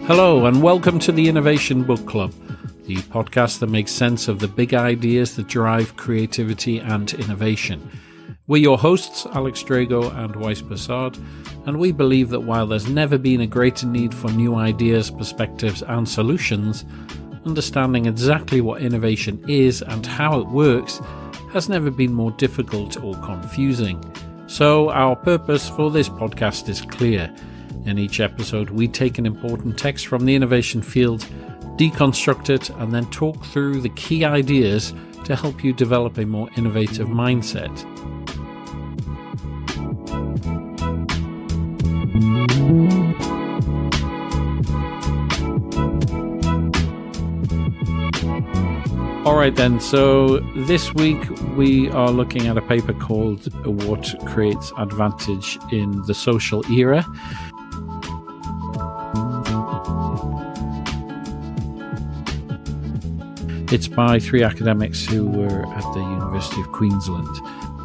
Hello and welcome to the Innovation Book Club, the podcast that makes sense of the big ideas that drive creativity and innovation. We're your hosts, Alex Drago and Weiss Bassard, and we believe that while there's never been a greater need for new ideas, perspectives and solutions, understanding exactly what innovation is and how it works has never been more difficult or confusing. So our purpose for this podcast is clear. In each episode, we take an important text from the innovation field, deconstruct it, and then talk through the key ideas to help you develop a more innovative mindset. All right then, so this week we are looking at a paper called What Creates Advantage in the Social Era. It's by three academics who were at the University of Queensland.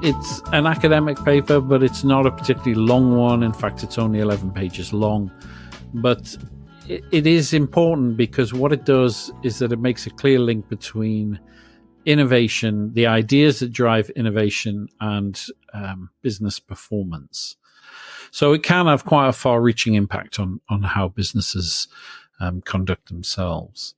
It's an academic paper, but it's not a particularly long one. In fact, it's only 11 pages long. But it is important because what it does is that it makes a clear link between innovation, the ideas that drive innovation, and business performance. So it can have quite a far-reaching impact on how businesses conduct themselves.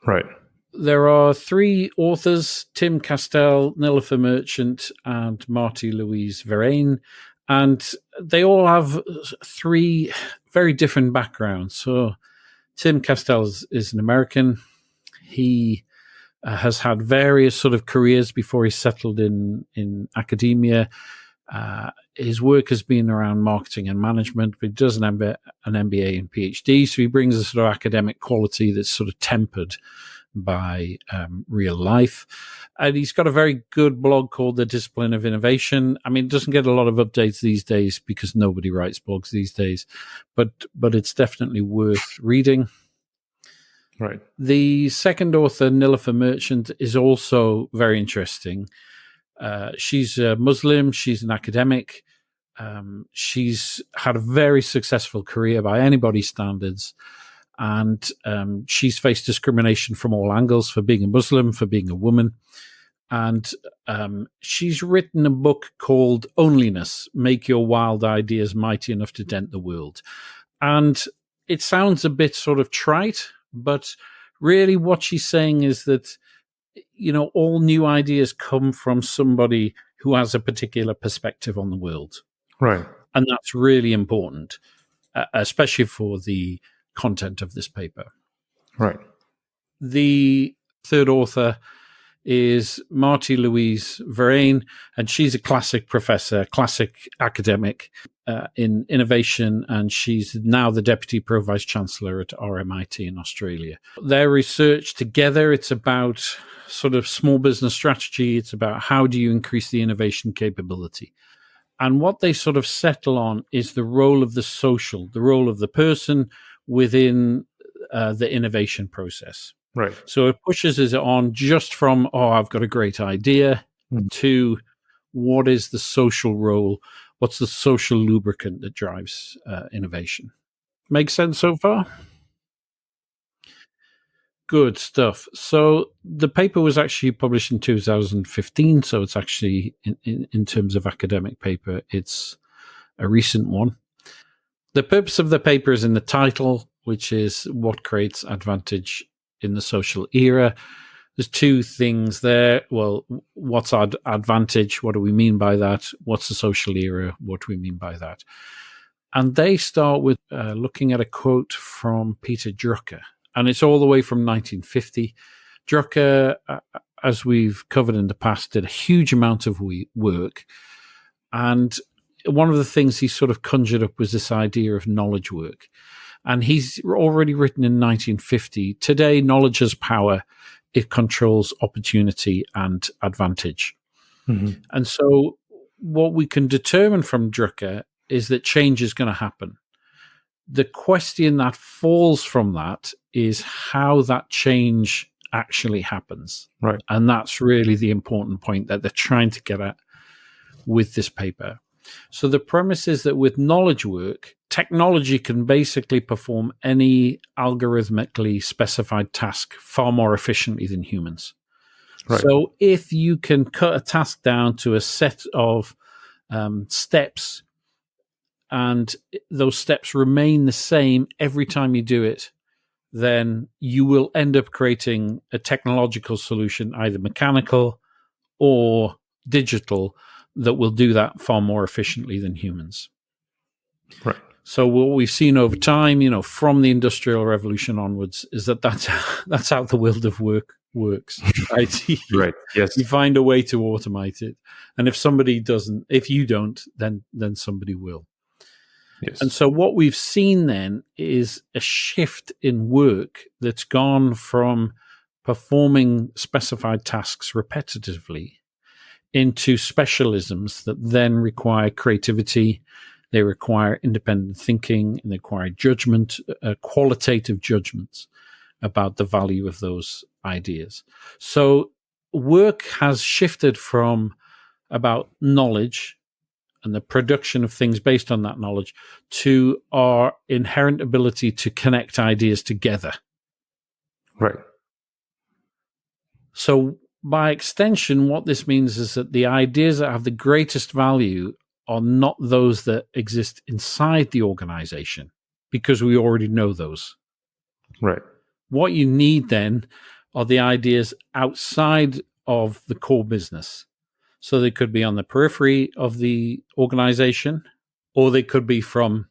Right. There are three authors, Tim Kastelle, Nilofer Merchant, and Marty-Louise Verreynne, and they all have three very different backgrounds. So Tim Kastelle is an American. He has had various sort of careers before he settled in academia. His work has been around marketing and management, but he does an MBA and PhD, so he brings a sort of academic quality that's sort of tempered by real life. And he's got a very good blog called The Discipline of Innovation. I mean, it doesn't get a lot of updates these days because nobody writes blogs these days, but it's definitely worth reading. Right. The second author, Nilofer Merchant, is also very interesting. She's a Muslim. She's an academic. She's had a very successful career by anybody's standards. And she's faced discrimination from all angles for being a Muslim, for being a woman. And she's written a book called Onlyness, Make Your Wild Ideas Mighty Enough to Dent the World. And it sounds a bit sort of trite, but really what she's saying is that, you know, all new ideas come from somebody who has a particular perspective on the world. Right. And that's really important, especially for the content of this paper. Right. The third author is Marty-Louise Verreynne, and she's a classic professor, classic academic in innovation, and she's now the Deputy Pro-Vice Chancellor at RMIT in Australia. Their research together, it's about sort of small business strategy. It's about how do you increase the innovation capability. And what they sort of settle on is the role of the social, the role of the person within the innovation process. Right. So it pushes it on just from, I've got a great idea, to what is the social role? What's the social lubricant that drives innovation? Make sense so far? Good stuff. So the paper was actually published in 2015, so it's actually, in terms of academic paper, it's a recent one. The purpose of the paper is in the title, which is What Creates Advantage in the Social Era. There's two things there. Well, what's our advantage? What do we mean by that? What's the social era? What do we mean by that? And they start with looking at a quote from Peter Drucker, and it's all the way from 1950. Drucker, as we've covered in the past, did a huge amount of work, and one of the things he sort of conjured up was this idea of knowledge work. And he's already written in 1950, today knowledge has power, it controls opportunity and advantage. Mm-hmm. And so what we can determine from Drucker is that change is going to happen. The question that falls from that is how that change actually happens. Right. And that's really the important point that they're trying to get at with this paper. So the premise is that with knowledge work, technology can basically perform any algorithmically specified task far more efficiently than humans. Right. So if you can cut a task down to a set of steps, and those steps remain the same every time you do it, then you will end up creating a technological solution, either mechanical or digital, that will do that far more efficiently than humans. Right. So what we've seen over time, from the Industrial Revolution onwards, is that's how the world of work works, right? Right. Yes. You find a way to automate it, and if you don't, then somebody will. Yes. And so what we've seen then is a shift in work that's gone from performing specified tasks repetitively into specialisms that then require creativity. They require independent thinking, and they require judgment, qualitative judgments about the value of those ideas. So work has shifted from about knowledge and the production of things based on that knowledge to our inherent ability to connect ideas together. Right. So by extension, what this means is that the ideas that have the greatest value are not those that exist inside the organization, because we already know those. Right. What you need then are the ideas outside of the core business. So they could be on the periphery of the organization, or they could be from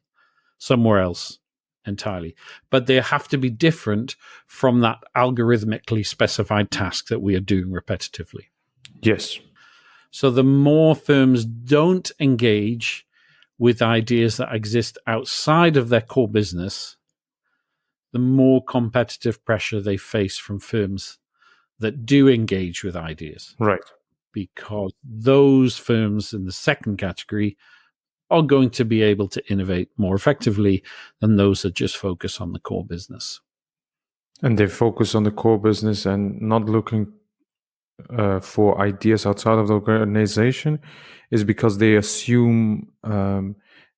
somewhere else entirely. But they have to be different from that algorithmically specified task that we are doing repetitively. Yes. So the more firms don't engage with ideas that exist outside of their core business, the more competitive pressure they face from firms that do engage with ideas. Right. Because those firms in the second category are going to be able to innovate more effectively than those that just focus on the core business. And they focus on the core business and not looking for ideas outside of the organization is because they assume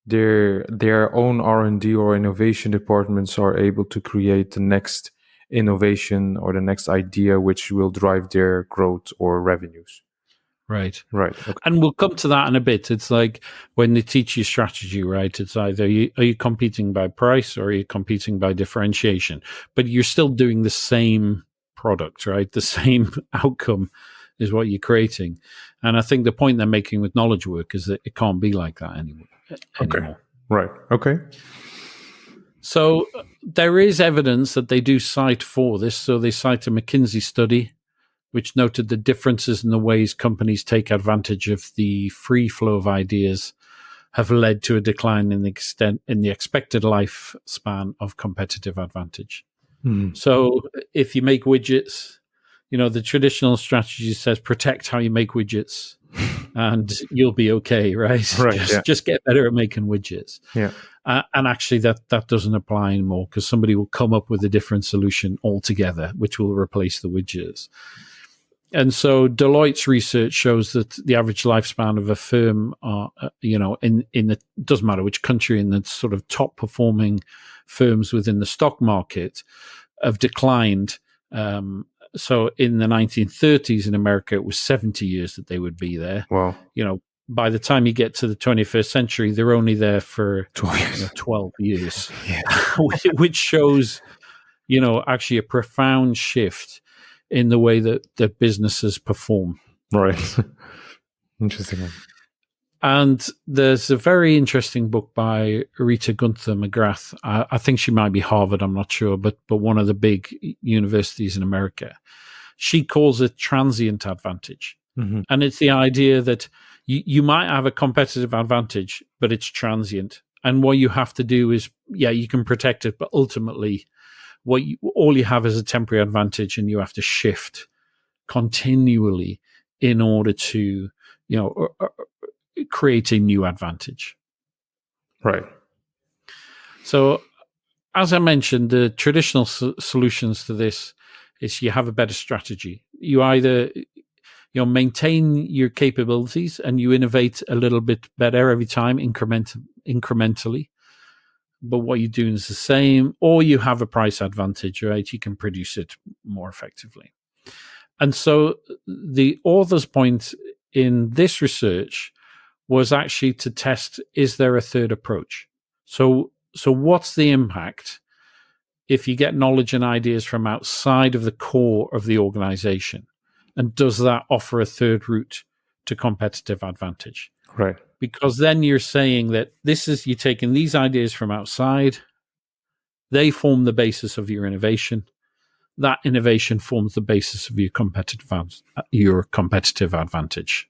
their own R&D or innovation departments are able to create the next innovation or the next idea which will drive their growth or revenues. Right. Right. Okay. And we'll come to that in a bit. It's like when they teach you strategy, right? It's either are you competing by price or are you competing by differentiation? But you're still doing the same product, right? The same outcome is what you're creating. And I think the point they're making with knowledge work is that it can't be like that anymore. Okay. Right. Okay. So there is evidence that they do cite for this. So they cite a McKinsey study which noted the differences in the ways companies take advantage of the free flow of ideas have led to a decline in the expected lifespan of competitive advantage. Mm-hmm. So if you make widgets, the traditional strategy says protect how you make widgets and you'll be okay, right? Right. Just get better at making widgets. Yeah. And actually that doesn't apply anymore because somebody will come up with a different solution altogether, which will replace the widgets. And so Deloitte's research shows that the average lifespan of a firm, doesn't matter which country, in the sort of top performing firms within the stock market have declined. So in the 1930s in America, it was 70 years that they would be there. Wow. By the time you get to the 21st century, they're only there for 12 years, yeah. which shows, actually a profound shift in the way that businesses perform. Right. Interesting. And there's a very interesting book by Rita Gunther McGrath. I think she might be Harvard, I'm not sure, but one of the big universities in America. She calls it transient advantage. Mm-hmm. And it's the idea that you might have a competitive advantage, but it's transient. And what you have to do is, you can protect it, but ultimately all you have is a temporary advantage, and you have to shift continually in order to, create a new advantage. Right. So, as I mentioned, the traditional solutions to this is you have a better strategy. You either maintain your capabilities and you innovate a little bit better every time incrementally, but what you're doing is the same, or you have a price advantage, right? You can produce it more effectively. And so the author's point in this research was actually to test, is there a third approach? So what's the impact if you get knowledge and ideas from outside of the core of the organization? And does that offer a third route to competitive advantage? Right. Because then you're saying that you're taking these ideas from outside, they form the basis of your innovation. That innovation forms the basis of your competitive advantage.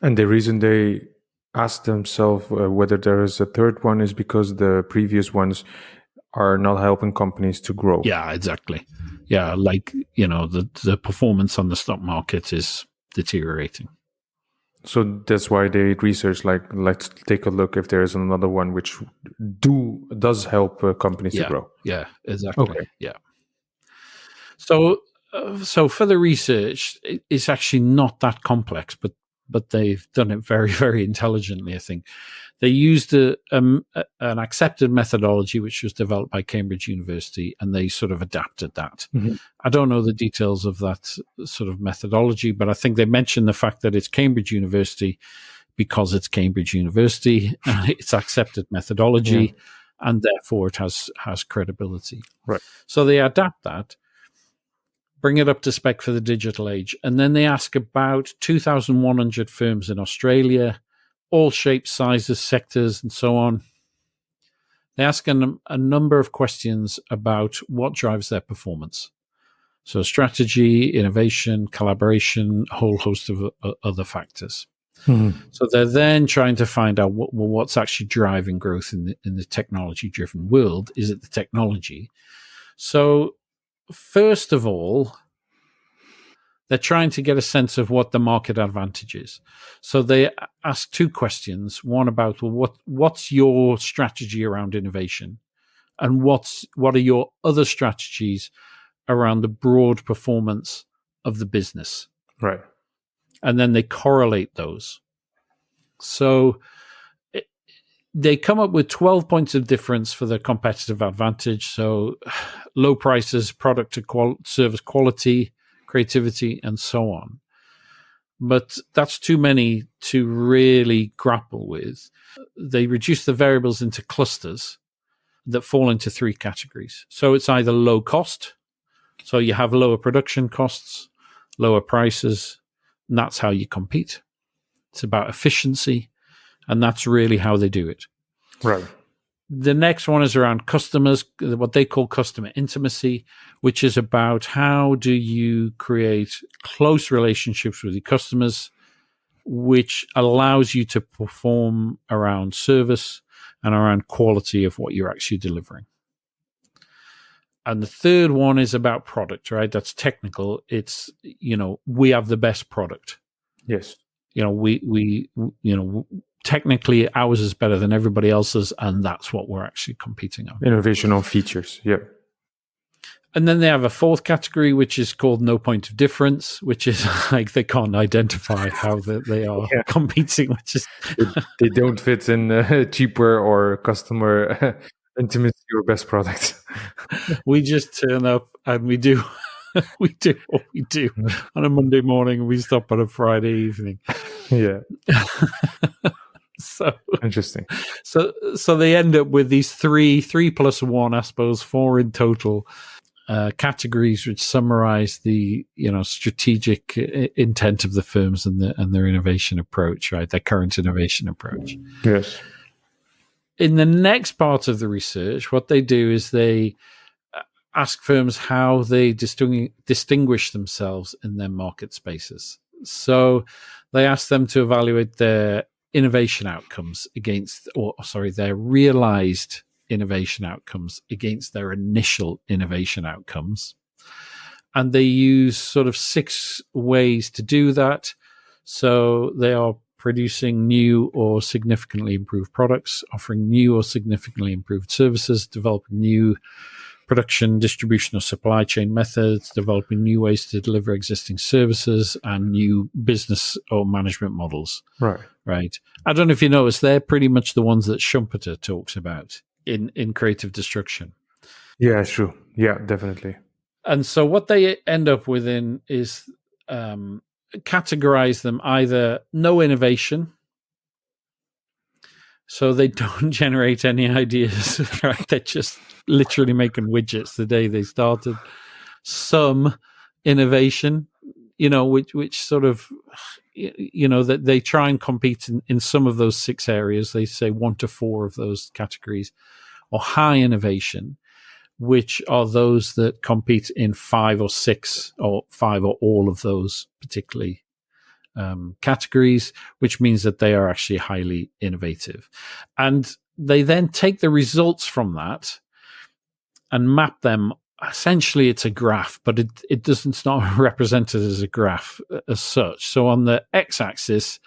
And the reason they ask themselves whether there is a third one is because the previous ones are not helping companies to grow. Yeah, exactly. Yeah, like, the performance on the stock market is deteriorating. So that's why they research, like, let's take a look if there is another one which does help companies to grow. Yeah, exactly. Okay. Yeah. So for the research, it's actually not that complex, but they've done it very, very intelligently, I think. They used an accepted methodology, which was developed by Cambridge University, and they sort of adapted that. Mm-hmm. I don't know the details of that sort of methodology, but I think they mentioned the fact that it's Cambridge University because it's Cambridge University, and it's accepted methodology, and therefore it has credibility. Right. So they adapt that, bring it up to spec for the digital age, and then they ask about 2,100 firms in Australia, all shapes, sizes, sectors, and so on. They ask a number of questions about what drives their performance. So strategy, innovation, collaboration, a whole host of other factors. Mm-hmm. So they're then trying to find out what's actually driving growth in the technology-driven world. Is it the technology? So first of all, they're trying to get a sense of what the market advantage is. So they ask two questions. One about, what's your strategy around innovation? And what are your other strategies around the broad performance of the business? Right. And then they correlate those. So they come up with 12 points of difference for the competitive advantage. So low prices, product to service quality, creativity, and so on. But that's too many to really grapple with. They reduce the variables into clusters that fall into three categories. So it's either low cost, so you have lower production costs, lower prices, and that's how you compete. It's about efficiency, and that's really how they do it. Right. The next one is around customers, what they call customer intimacy, which is about how do you create close relationships with your customers, which allows you to perform around service and around quality of what you're actually delivering. And the third one is about product, right? That's technical. It's, we have the best product. Yes. We technically ours is better than everybody else's, and that's what we're actually competing on. Innovation on features, yeah. And then they have a fourth category, which is called no point of difference, which is like they can't identify how they are competing, which is they don't fit in cheaper or customer intimacy or best product. We just turn up and we do what we do on a Monday morning. We stop on a Friday evening. Yeah. So interesting. So they end up with these three plus one, I suppose, four in total categories, which summarize the strategic intent of the firms and their innovation approach, right? Their current innovation approach. Yes. In the next part of the research, what they do is they ask firms how they distinguish themselves in their market spaces. So they ask them to evaluate their innovation outcomes their realized innovation outcomes against their initial innovation outcomes. And they use sort of 6 ways to do that. So they are producing new or significantly improved products, offering new or significantly improved services, developing new production, distribution, or supply chain methods, developing new ways to deliver existing services, and new business or management models. Right. I don't know if you noticed, they're pretty much the ones that Schumpeter talks about. in creative destruction. Yeah, true. Yeah, definitely. And so what they end up within is categorize them either no innovation, so they don't generate any ideas, right? They're just literally making widgets the day they started. Some innovation, which sort of, that they try and compete in some of those 6 areas. They say 1 to 4 of those categories, or high innovation, which are those that compete in 5 or 6 or 5 or all of those particularly categories, which means that they are actually highly innovative. And they then take the results from that and map them. Essentially, it's a graph, but it's not represented as a graph as such. So on the x-axis,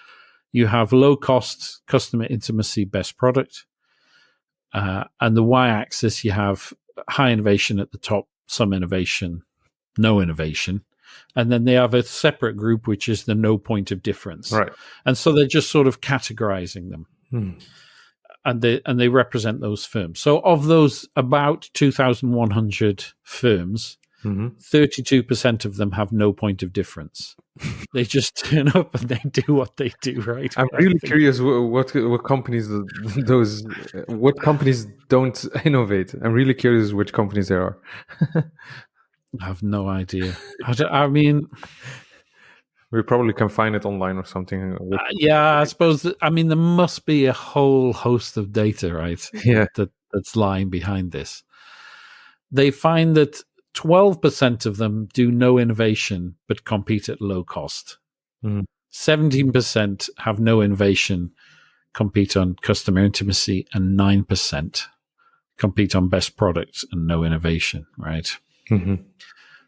you have low cost, customer intimacy, best product. And the y-axis, you have high innovation at the top, some innovation, no innovation. And then they have a separate group, which is the no point of difference. Right. And so they're just sort of categorizing them. And they represent those firms. So of those about 2,100 firms, 32% of them have no point of difference. They just turn up and they do what they do, right? I'm really curious what companies what companies don't innovate. I'm really curious which companies there are. I have no idea. I mean, we probably can find it online or something. Yeah, I suppose. There must be a whole host of data, right? Yeah, that's lying behind this. They find that 12% of them do no innovation but compete at low cost. 17% have no innovation, compete on customer intimacy, and 9% compete on best product and no innovation, right?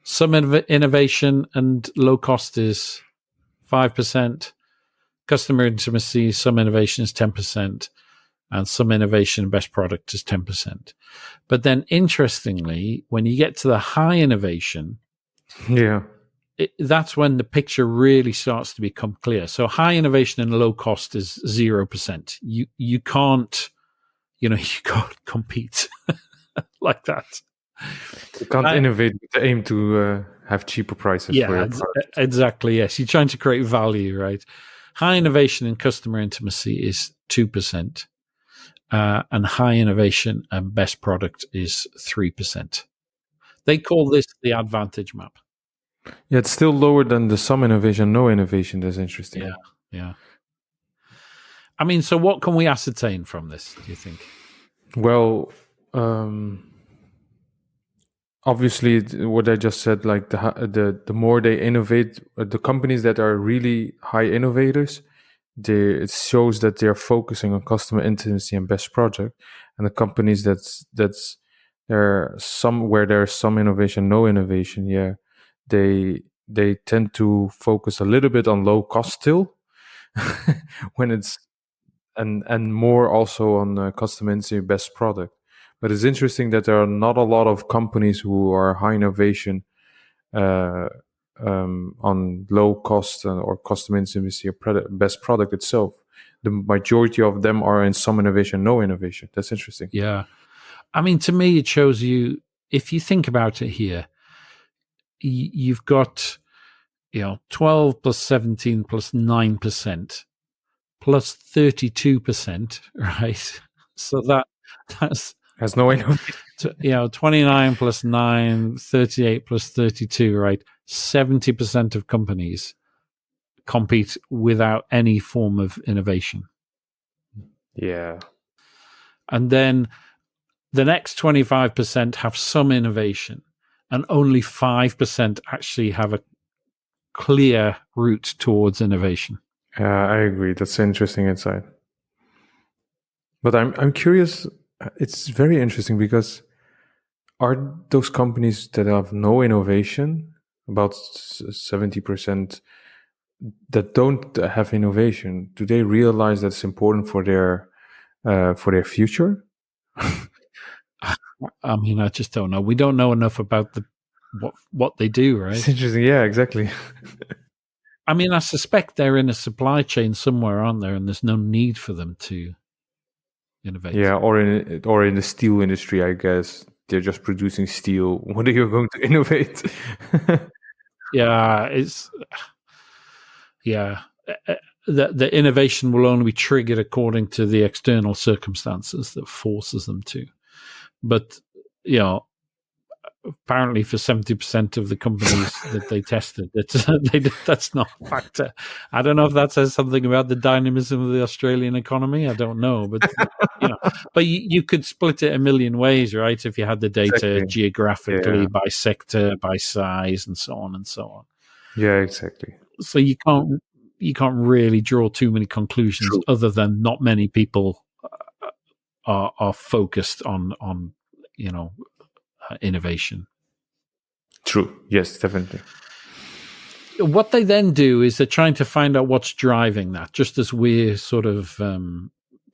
Some innovation and low cost is 5%. Customer intimacy, some innovation is 10%, and some innovation and best product is 10%. But then, interestingly, when you get to the high innovation, that's when the picture really starts to become clear. So, high innovation and low cost is 0%. You can't, you can't compete like that. You can't innovate with the aim to have cheaper prices. Yeah, for your product. Exactly. Yes, you're trying to create value, right? High innovation and customer intimacy is 2%, and high innovation and best product is 3%. They call this the advantage map. Yeah, it's still lower than the some innovation, no innovation. That's interesting. Yeah. So what can we ascertain from this, do you think? Well, obviously, what I just said, like the more they innovate, the companies that are really high innovators, it shows that they're focusing on customer intimacy and best product. And the companies that's there some where there's some innovation, no innovation, they tend to focus a little bit on low cost still, when it's and more also on customer intimacy, best product. But it's interesting that there are not a lot of companies who are high innovation on low cost or customer intimacy or best product itself. The majority of them are in some innovation, no innovation. That's interesting. Yeah. To me, it shows you, if you think about it here, you've got 12 plus 17 plus 9% plus 32%, right? So that's has no innovation. 29 plus 9, 38 plus 32, right? 70% of companies compete without any form of innovation. Yeah. And then the next 25% have some innovation, and only 5% actually have a clear route towards innovation. I agree. That's an interesting insight. But I'm curious. It's very interesting because are those companies that have no innovation, about 70%, that don't have innovation, do they realize that's important for their future? I just don't know. We don't know enough about what they do, right? It's interesting. Yeah, exactly. I suspect they're in a supply chain somewhere, aren't there? And there's no need for them to, innovate. Yeah, or in the steel industry, I guess they're just producing steel. What are you going to innovate? Yeah, the innovation will only be triggered according to the external circumstances that forces them to. But apparently for 70% of the companies that they tested, that's not a factor. I don't know if that says something about the dynamism of the Australian economy. I don't know, but but you could split it a million ways, right? If you had the data Exactly. geographically, by sector, by size, and so on and so on. Yeah, exactly. So you can't really draw too many conclusions. True. Other than not many people are focused on innovation. True. Yes, definitely. What they then do is they're trying to find out what's driving that, just as we're sort of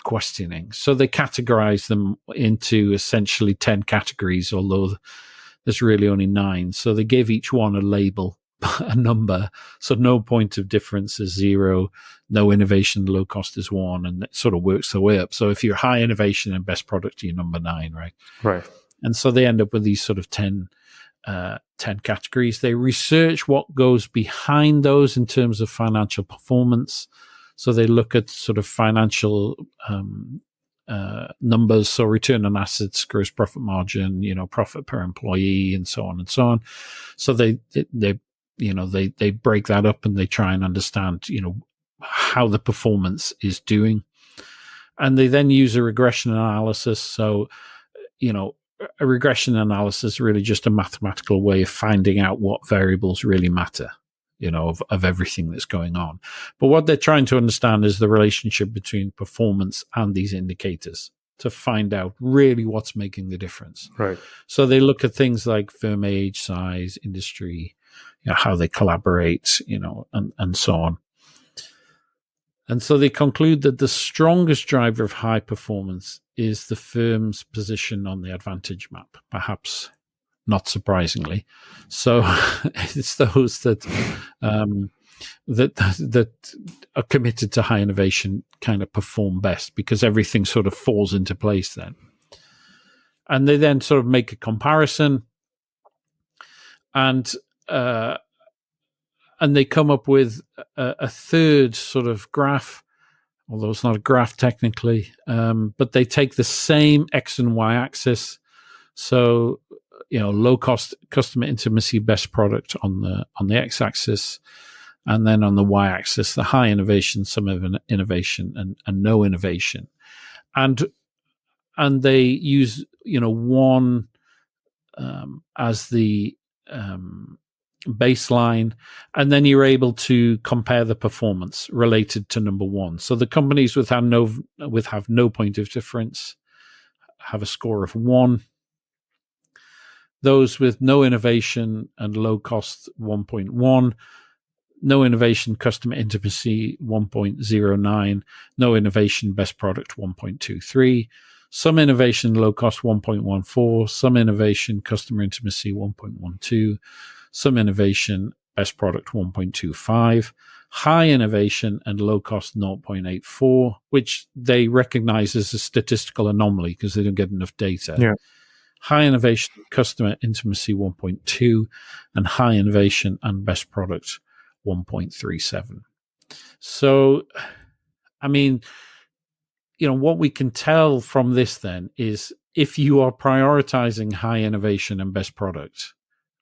questioning. So they categorize them into essentially 10 categories, although there's really only 9. So they give each one a label, a number. So no point of difference is 0, no innovation, low cost is 1, and it sort of works the way up. So if you're high innovation and best product, you're number 9, right? Right. And so they end up with these sort of 10 categories. They research what goes behind those in terms of financial performance. So they look at sort of financial numbers, so return on assets, gross profit margin, profit per employee, and so on and so on. So they break that up and they try and understand, how the performance is doing. And they then use a regression analysis. So, a regression analysis is really just a mathematical way of finding out what variables really matter, of everything that's going on. But what they're trying to understand is the relationship between performance and these indicators to find out really what's making the difference. Right. So they look at things like firm age, size, industry, how they collaborate, and so on. And so they conclude that the strongest driver of high performance is the firm's position on the advantage map, perhaps not surprisingly. So it's those that are committed to high innovation kind of perform best, because everything sort of falls into place then. And they then sort of make a comparison, and they come up with a third sort of graph, although it's not a graph technically, but they take the same X and Y axis. So, low cost, customer intimacy, best product on the X axis, and then on the Y axis, the high innovation, some of an innovation, and no innovation. And they use, one as the baseline, and then you're able to compare the performance related to number 1. So the companies have no point of difference have a score of 1. Those with no innovation and low cost, 1.1. No innovation, customer intimacy, 1.09. No innovation, best product, 1.23. Some innovation, low cost, 1.14. Some innovation, customer intimacy, 1.12. Some innovation, best product, 1.25. High innovation and low cost, 0.84, which they recognize as a statistical anomaly because they don't get enough data. Yeah. High innovation, customer intimacy, 1.2, and high innovation and best product, 1.37. So, I mean, what we can tell from this then is if you are prioritizing high innovation and best product,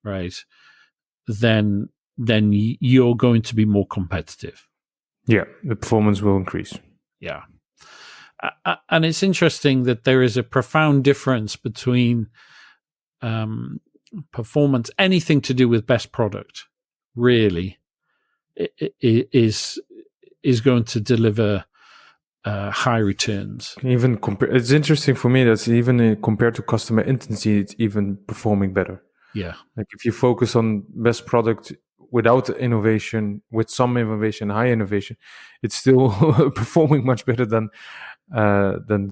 right, then you're going to be more competitive. Yeah, the performance will increase. Yeah. And it's interesting that there is a profound difference between performance, anything to do with best product, really, is going to deliver high returns. Even it's interesting for me that even compared to customer intimacy, it's even performing better. Yeah. Like if you focus on best product without innovation, with some innovation, high innovation, it's still performing much better than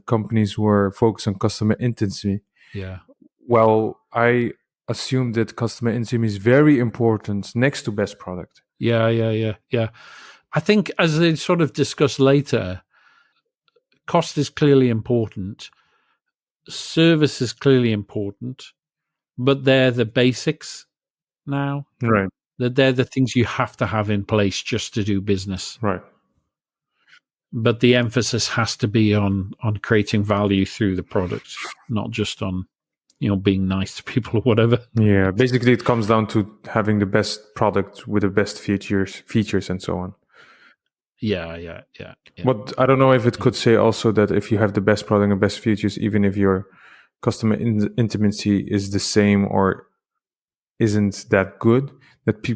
companies who are focused on customer intimacy. Yeah. Well, I assume that customer intimacy is very important next to best product. Yeah. I think as they sort of discuss later, cost is clearly important. Service is clearly important, but they're the basics now. Right. They're the things you have to have in place just to do business. Right. But the emphasis has to be on creating value through the product, not just on, being nice to people or whatever. Yeah, basically it comes down to having the best product with the best features and so on. Yeah. But I don't know if it could say also that if you have the best product and best features, even if your customer intimacy is the same or isn't that good, that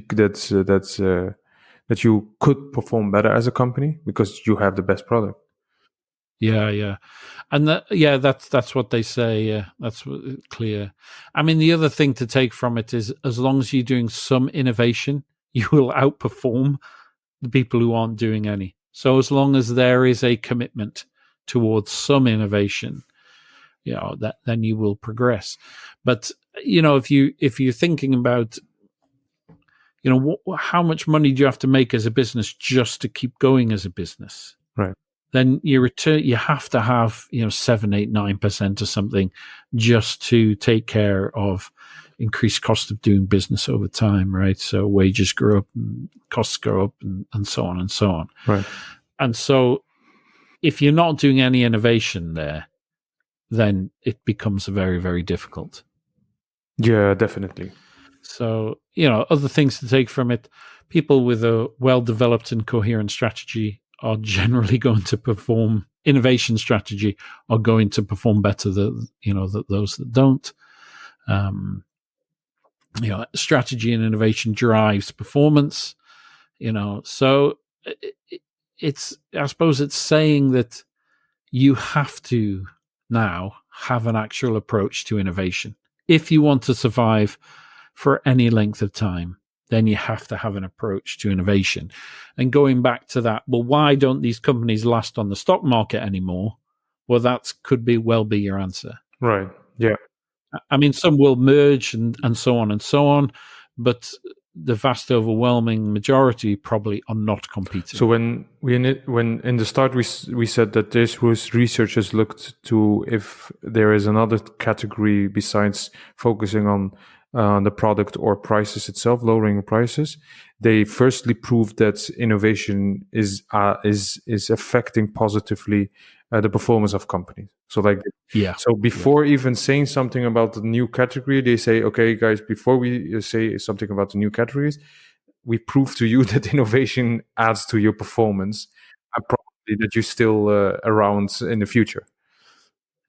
you could perform better as a company because you have the best product. Yeah. And that's what they say. Yeah, that's clear. I mean, the other thing to take from it is, as long as you're doing some innovation, you will outperform the people who aren't doing any. So as long as there is a commitment towards some innovation, then you will progress. But if you're thinking about, how much money do you have to make as a business just to keep going as a business? Right. Then you have to have 7, 8, 9% or something just to take care of increased cost of doing business over time, right? So wages grow up, and costs go up, and so on and so on. Right. And so if you're not doing any innovation there, then it becomes very, very difficult. Yeah, definitely. So, other things to take from it: people with a well-developed and coherent strategy are generally going to perform. Innovation strategy are going to perform better than those that don't. Strategy and innovation drives performance. So it's, I suppose it's saying that you have to now have an actual approach to innovation if you want to survive for any length of time. Then you have to have an approach to innovation. And going back to that, well, why don't these companies last on the stock market anymore? Well, that could well be your answer. Right. Yeah. I mean, some will merge and so on, but the vast overwhelming majority probably are not competing. So when in the start we said that this was researchers looked to if there is another category besides focusing on the product or prices itself, lowering prices. They firstly proved that innovation is affecting positively the performance of companies. So so before even saying something about the new category, they say, okay, guys, before we say something about the new categories, we prove to you that innovation adds to your performance and probably that you're still around in the future.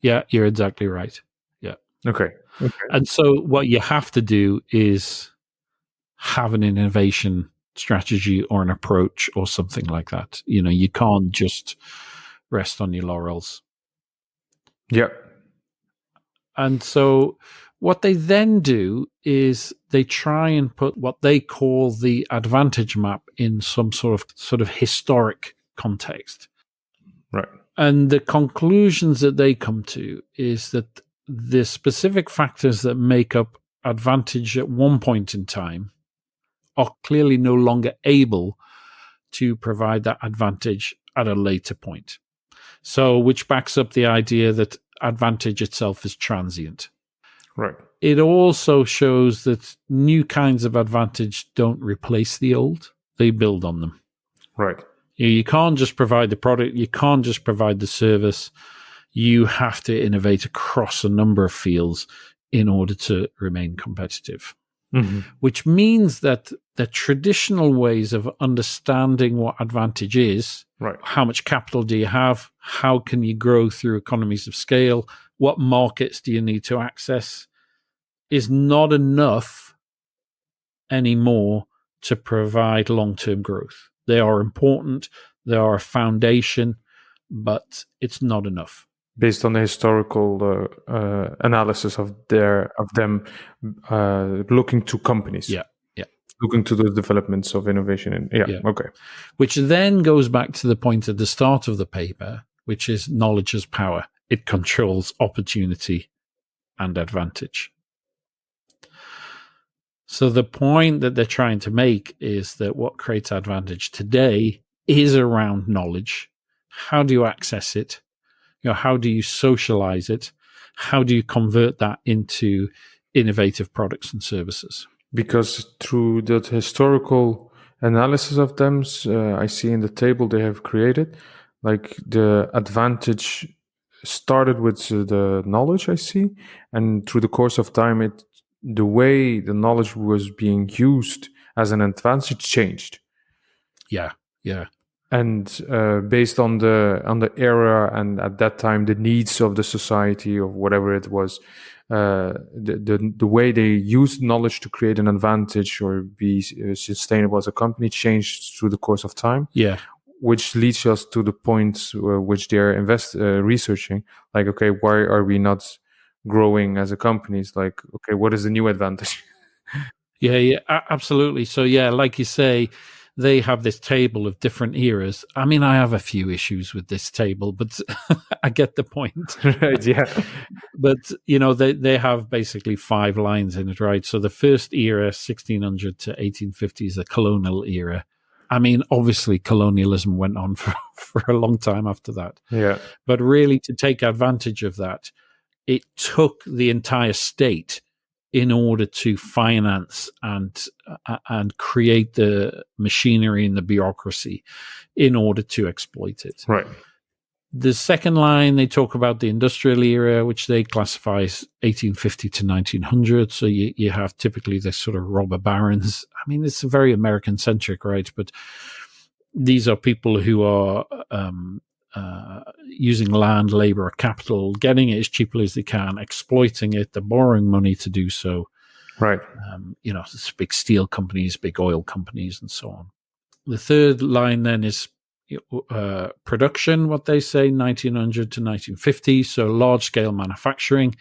Yeah, you're exactly right. Yeah. Okay. And so what you have to do is have an innovation strategy or an approach or something like that. You can't just rest on your laurels. Yeah. And so what they then do is they try and put what they call the advantage map in some sort of historic context. Right. And the conclusions that they come to is that the specific factors that make up advantage at one point in time are clearly no longer able to provide that advantage at a later point. So, which backs up the idea that advantage itself is transient. Right. It also shows that new kinds of advantage don't replace the old, they build on them. Right. You can't just provide the product, you can't just provide the service. You have to innovate across a number of fields in order to remain competitive. Mm-hmm. Which means that the traditional ways of understanding what advantage is, right, how much capital do you have, how can you grow through economies of scale, what markets do you need to access, is not enough anymore to provide long-term growth. They are important, they are a foundation, but it's not enough. Based on the historical analysis of them looking to companies. Yeah. Looking to the developments of innovation. Okay. Which then goes back to the point at the start of the paper, which is knowledge is power. It controls opportunity and advantage. So the point that they're trying to make is that what creates advantage today is around knowledge. How do you access it? how do you socialize it? How do you convert that into innovative products and services? Because through the historical analysis of them, I see in the table they have created, like the advantage started with the knowledge I see, and through the course of time, the way the knowledge was being used as an advantage changed. Yeah. And based on the era and at that time the needs of the society or whatever it was, the way they used knowledge to create an advantage or be sustainable as a company changed through the course of time. Yeah. Which leads us to the point which they're researching. Like, okay, why are we not growing as a company? It's like, okay, what is the new advantage? Yeah, absolutely. So yeah, like you say, they have this table of different eras. I mean, I have a few issues with this table, but I get the point. Right, yeah. But, they have basically 5 lines in it, right? So the first era, 1600 to 1850, is the colonial era. I mean, obviously, colonialism went on for a long time after that. Yeah. But really, to take advantage of that, it took the entire state in order to finance and create the machinery and the bureaucracy in order to exploit it. Right. The second line, they talk about the industrial era, which they classify as 1850 to 1900. So you have typically this sort of robber barons. I mean, it's very American centric, right? But these are people who are using land, labor, capital, getting it as cheaply as they can, exploiting it, they're borrowing money to do so. Right. It's big steel companies, big oil companies, and so on. The third line then is production, what they say, 1900 to 1950. So large scale manufacturing.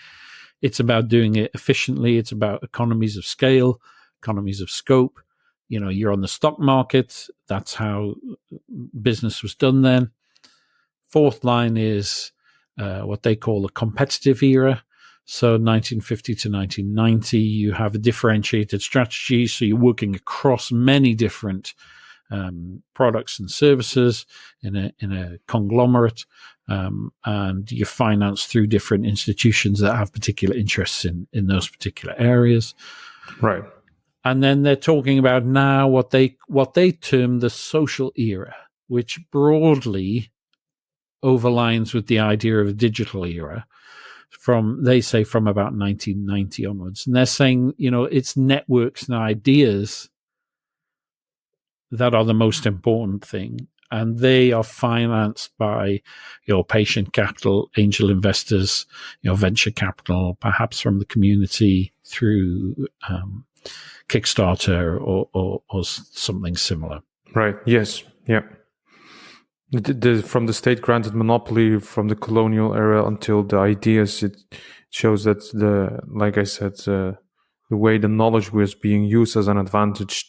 It's about doing it efficiently. It's about economies of scale, economies of scope. You're on the stock market. That's how business was done then. Fourth line is what they call the competitive era. So 1950 to 1990, you have a differentiated strategy. So you're working across many different products and services in a conglomerate, and you're financed through different institutions that have particular interests in those particular areas. Right. And then they're talking about now what they term the social era, which broadly overlines with the idea of a digital era from about 1990 onwards. And they're saying, it's networks and ideas that are the most important thing. And they are financed by, patient capital, angel investors, venture capital, perhaps from the community through Kickstarter or something similar. Right. Yes. Yeah. From the state-granted monopoly from the colonial era until the ideas, it shows that like I said, the way the knowledge was being used as an advantage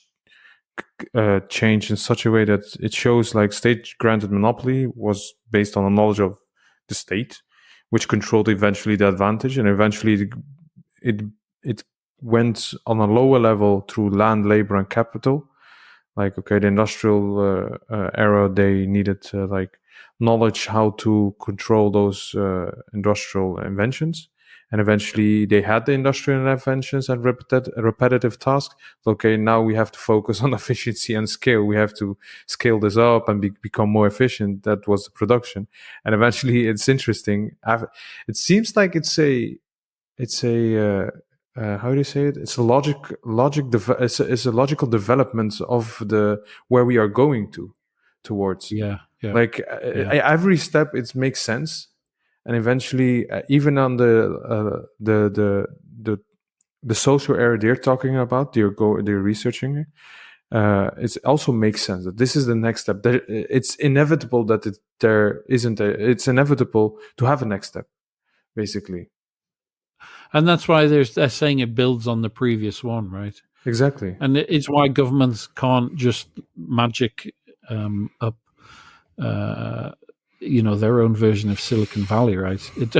changed in such a way that it shows like state-granted monopoly was based on the knowledge of the state, which controlled eventually the advantage, and eventually it went on a lower level through land, labor, and capital. Like, okay, the industrial era, they needed like knowledge how to control those industrial inventions. And eventually they had the industrial inventions and repetitive tasks. Okay, now we have to focus on efficiency and scale. We have to scale this up and become more efficient. That was the production. And eventually it's interesting. It seems like it's a how do you say it? It's a it's a logical development of where we are going towards. Yeah. Like every step, it makes sense, and eventually, even on the social area they're talking about, they're researching. It also makes sense that this is the next step. It's inevitable that it's inevitable to have a next step, basically. And that's why they're saying it builds on the previous one, right? Exactly. And it's why governments can't just magic up, their own version of Silicon Valley, right? It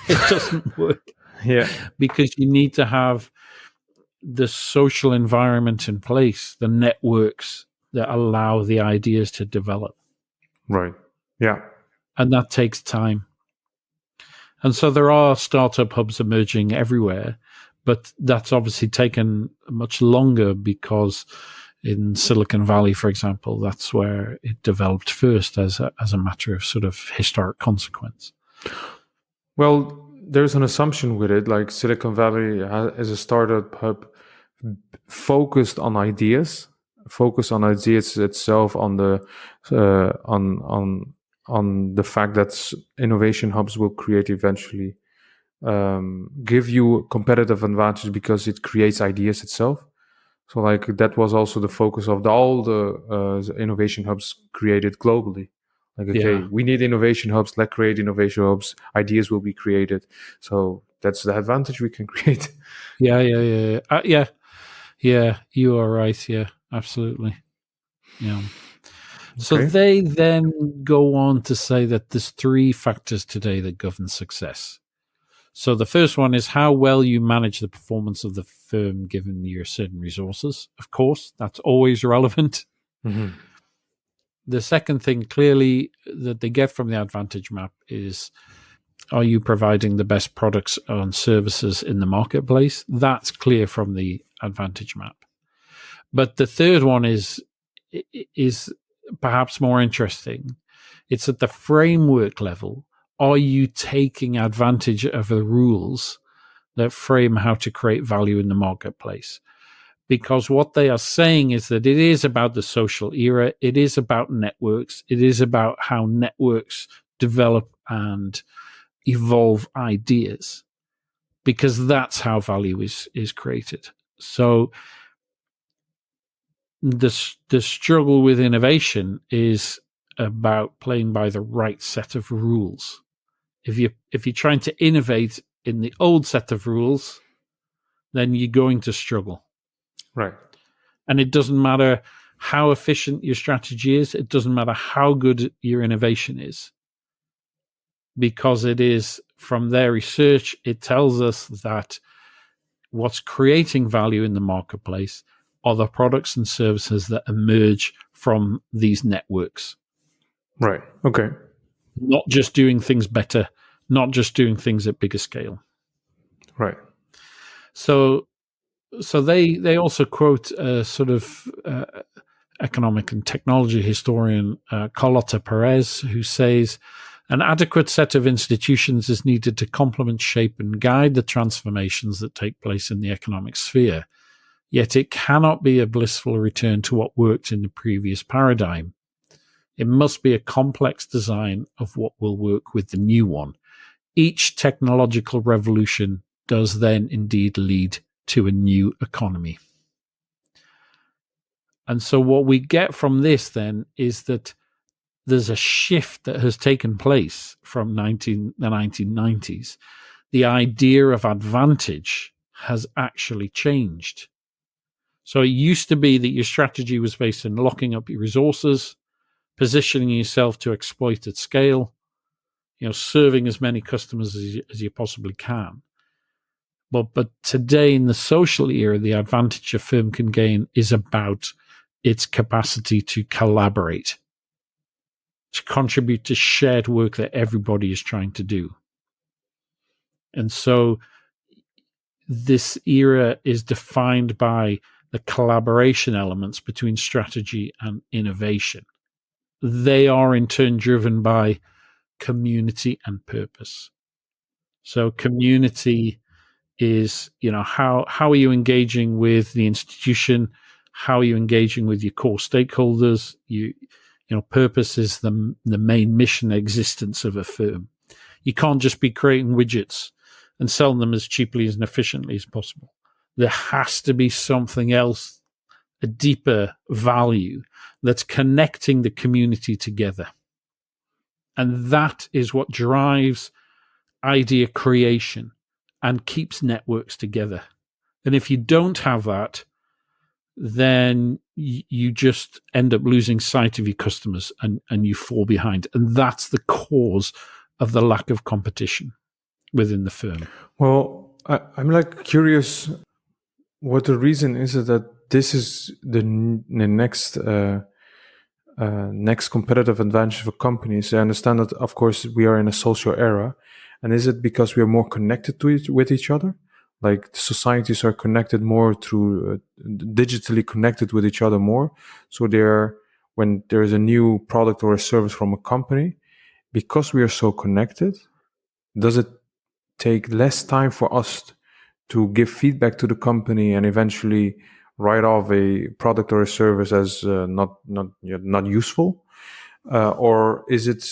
doesn't work. Yeah. Because you need to have the social environment in place, the networks that allow the ideas to develop. Right. Yeah. And that takes time. And so there are startup hubs emerging everywhere, but that's obviously taken much longer because in Silicon Valley, for example, that's where it developed first as a matter of sort of historic consequence. Well, there's an assumption with it, like Silicon Valley is a startup hub focused on ideas, itself, on the on the fact that innovation hubs will create eventually give you competitive advantage because it creates ideas itself. So like that was also the focus of all the innovation hubs created globally. Like, okay, we need innovation hubs. Let's create innovation hubs. Ideas will be created. So that's the advantage we can create. Yeah. You are right. Yeah, absolutely. Yeah. So they then go on to say that there's 3 factors today that govern success. So the first one is how well you manage the performance of the firm given your certain resources. Of course, that's always relevant. Mm-hmm. The second thing clearly that they get from the advantage map is, are you providing the best products and services in the marketplace? That's clear from the advantage map. But the third one is perhaps more interesting. It's at the framework level. Are you taking advantage of the rules that frame how to create value in the marketplace? Because what they are saying is that it is about the social era. It is about networks. It is about how networks develop and evolve ideas, because that's how value is created. So the struggle with innovation is about playing by the right set of rules. If you're trying to innovate in the old set of rules, then you're going to struggle. Right. And it doesn't matter how efficient your strategy is. It doesn't matter how good your innovation is, because it is, from their research, it tells us that what's creating value in the marketplace are the products and services that emerge from these networks. Right. Okay. Not just doing things better, not just doing things at bigger scale. Right. So they also quote sort of economic and technology historian Carlota Perez, who says, an adequate set of institutions is needed to complement, shape, and guide the transformations that take place in the economic sphere. Yet it cannot be a blissful return to what worked in the previous paradigm. It must be a complex design of what will work with the new one. Each technological revolution does then indeed lead to a new economy. And so what we get from this then is that there's a shift that has taken place from the 1990s. The idea of advantage has actually changed. So it used to be that your strategy was based on locking up your resources, positioning yourself to exploit at scale, serving as many customers as you possibly can. But today, in the social era, the advantage a firm can gain is about its capacity to collaborate, to contribute to shared work that everybody is trying to do. And so this era is defined by the collaboration elements between strategy and innovation. They are in turn driven by community and purpose. So community is, how are you engaging with the institution? How are you engaging with your core stakeholders? Purpose is the main mission existence of a firm. You can't just be creating widgets and selling them as cheaply and efficiently as possible. There has to be something else, a deeper value that's connecting the community together. And that is what drives idea creation and keeps networks together. And if you don't have that, then you just end up losing sight of your customers and you fall behind. And that's the cause of the lack of competition within the firm. Well, I'm curious what the reason is that this is the next next competitive advantage for companies. I understand that, of course, we are in a social era, And is it because we are more connected with each other? Like societies are connected more through digitally connected with each other more. So when there's a new product or a service from a company, because we are so connected, does it take less time for us to give feedback to the company and eventually write off a product or a service as not useful, or is it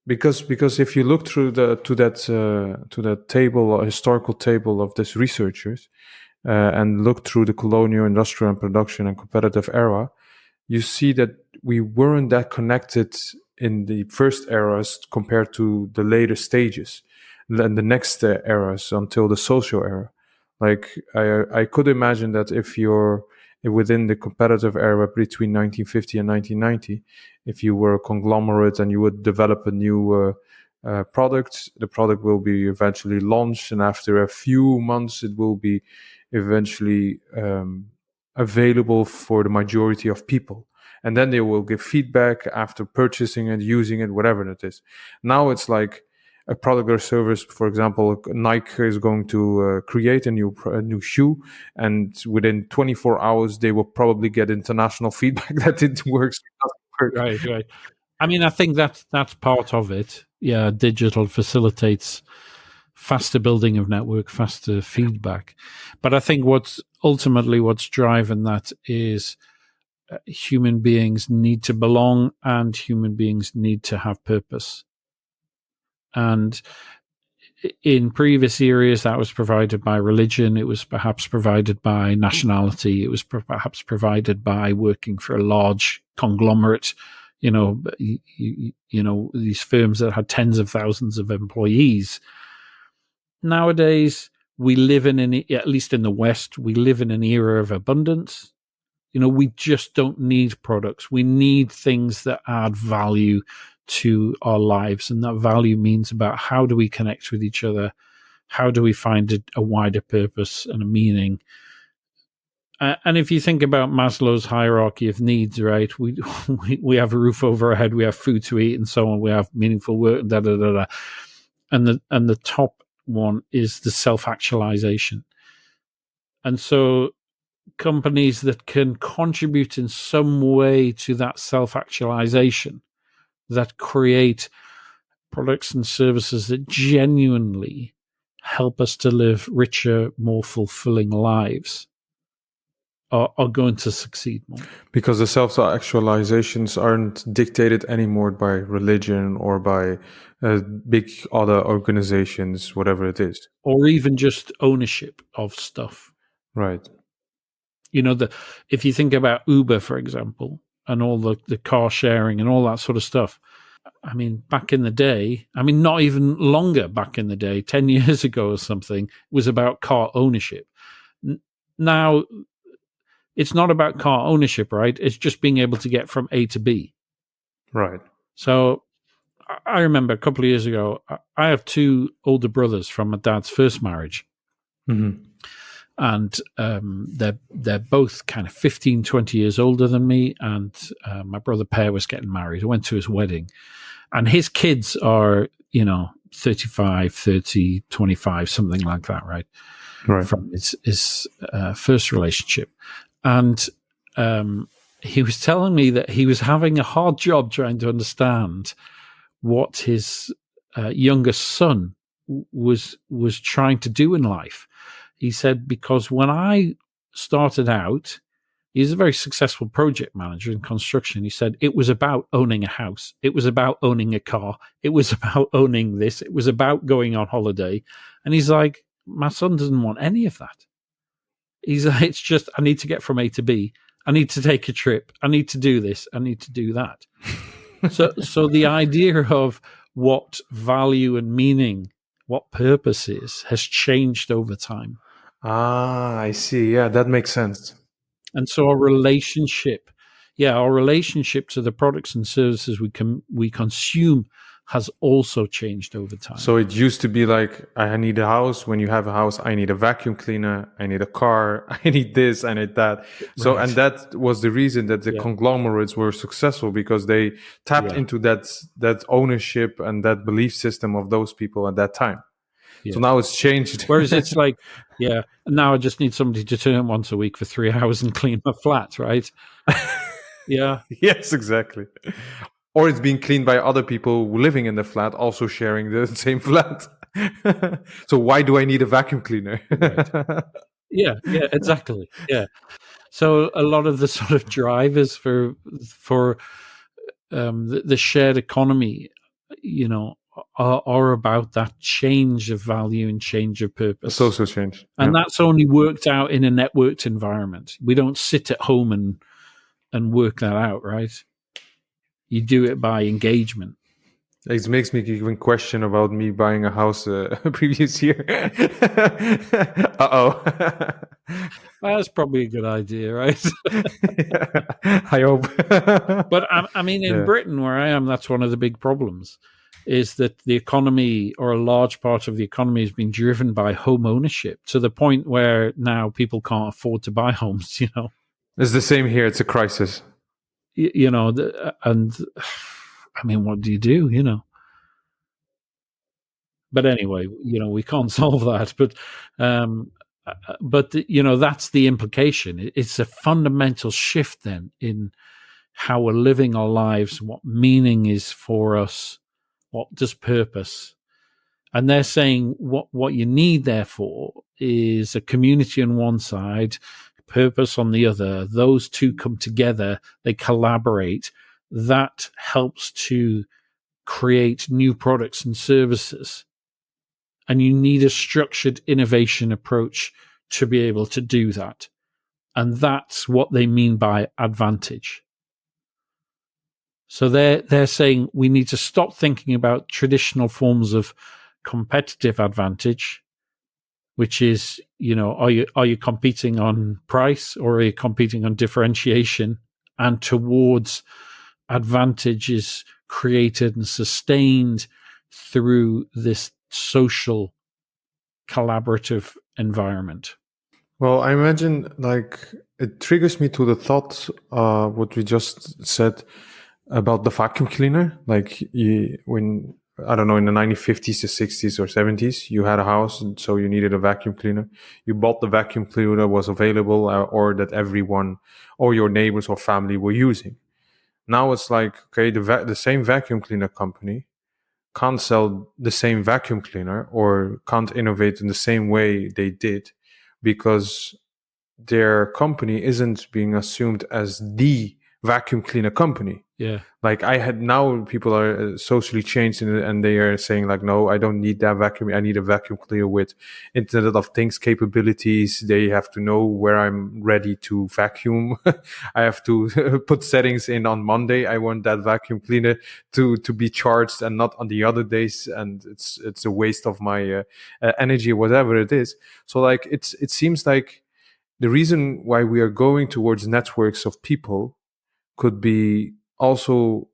because if you look through to that table, a historical table of these researchers, and look through the colonial, industrial, and production and competitive era, you see that we weren't that connected in the first eras compared to the later stages and the next eras until the social era. Like I could imagine that if you're within the competitive era between 1950 and 1990, if you were a conglomerate and you would develop a new product, the product will be eventually launched, and after a few months, it will be eventually available for the majority of people. And then they will give feedback after purchasing it, using it, whatever it is. Now it's like a product or service. For example, Nike is going to create a new shoe, and within 24 hours, they will probably get international feedback that it works. Right. I mean, I think that's part of it. Yeah, digital facilitates faster building of network, faster feedback. But I think what's driving that is human beings need to belong, and human beings need to have purpose. And in previous eras, that was provided by religion. It was perhaps provided by nationality. It was perhaps provided by working for a large conglomerate. You know, these firms that had tens of thousands of employees. Nowadays, we live at least in the West, we live in an era of abundance. We just don't need products. We need things that add value to our lives. And that value means about how do we connect with each other? How do we find a wider purpose and a meaning? And if you think about Maslow's hierarchy of needs, right, we have a roof over our head, we have food to eat, and so on. We have meaningful work, da da da da. And the top one is the self-actualization. And so companies that can contribute in some way to that self-actualization, that create products and services that genuinely help us to live richer, more fulfilling lives, are going to succeed more. Because the self-actualizations aren't dictated anymore by religion or by big other organizations, whatever it is. Or even just ownership of stuff. Right. If you think about Uber, for example, and all the car sharing and all that sort of stuff, I mean, back in the day, not even longer back in the day, 10 years ago or something, it was about car ownership. Now, it's not about car ownership, right? It's just being able to get from A to B. Right. So I remember a couple of years ago, I have two older brothers from my dad's first marriage. Mm-hmm. And they're both kind of 15, 20 years older than me. And my brother Per was getting married. I went to his wedding. And his kids are, 35, 30, 25, something like that, right? Right. From his first relationship. And he was telling me that he was having a hard job trying to understand what his youngest son was trying to do in life. He said, because when I started out, he's a very successful project manager in construction. He said it was about owning a house. It was about owning a car. It was about owning this. It was about going on holiday. And he's like, my son doesn't want any of that. He's like, it's just, I need to get from A to B. I need to take a trip. I need to do this. I need to do that. So the idea of what value and meaning, what purpose is, has changed over time. I see. Yeah, that makes sense. And so our relationship to the products and services we consume has also changed over time. So it used to be like, I need a house. When you have a house, I need a vacuum cleaner, I need a car, I need this, I need that. So, Right. and that was the reason that the conglomerates were successful, because they tapped into that ownership and that belief system of those people at that time. Yeah. So now it's changed. Whereas it's like, now I just need somebody to turn once a week for 3 hours and clean my flat, right? Yeah. Yes, exactly. Or it's being cleaned by other people living in the flat, also sharing the same flat. So why do I need a vacuum cleaner? Right. Yeah, exactly. Yeah. So a lot of the sort of drivers for the shared economy, are about that change of value and change of purpose. Social change. And that's only worked out in a networked environment. We don't sit at home and work that out, right? You do it by engagement. It makes me even question about me buying a house previous year. Uh-oh. That's probably a good idea, right? I hope. But I mean, in Britain, where I am, that's one of the big problems, is that the economy, or a large part of the economy, has been driven by home ownership, to the point where now people can't afford to buy homes, It's the same here. It's a crisis. And I mean, what do you do, But anyway, we can't solve that. But that's the implication. It's a fundamental shift then in how we're living our lives, what meaning is for us, what does purpose. And they're saying what you need, therefore, is a community on one side, purpose on the other. Those two come together, they collaborate. That helps to create new products and services. And you need a structured innovation approach to be able to do that. And that's what they mean by advantage. So they're saying we need to stop thinking about traditional forms of competitive advantage, which is, are you competing on price, or are you competing on differentiation? And towards advantages created and sustained through this social collaborative environment. Well, I imagine, like, it triggers me to the thought, what we just said about the vacuum cleaner. Like, when, I don't know, in the 1950s, the 60s or 70s, you had a house, and so you needed a vacuum cleaner. You bought the vacuum cleaner that was available, or that everyone or your neighbors or family were using. Now it's like, okay, the same vacuum cleaner company can't sell the same vacuum cleaner, or can't innovate in the same way they did, because their company isn't being assumed as the vacuum cleaner company. Yeah. Like, now people are socially changed, and they are saying, like, no, I don't need that vacuum. I need a vacuum cleaner with Internet of Things capabilities. They have to know where I'm ready to vacuum. I have to put settings in on Monday. I want that vacuum cleaner to be charged, and not on the other days. And it's a waste of my energy, whatever it is. So, like, it seems like the reason why we are going towards networks of people could be also,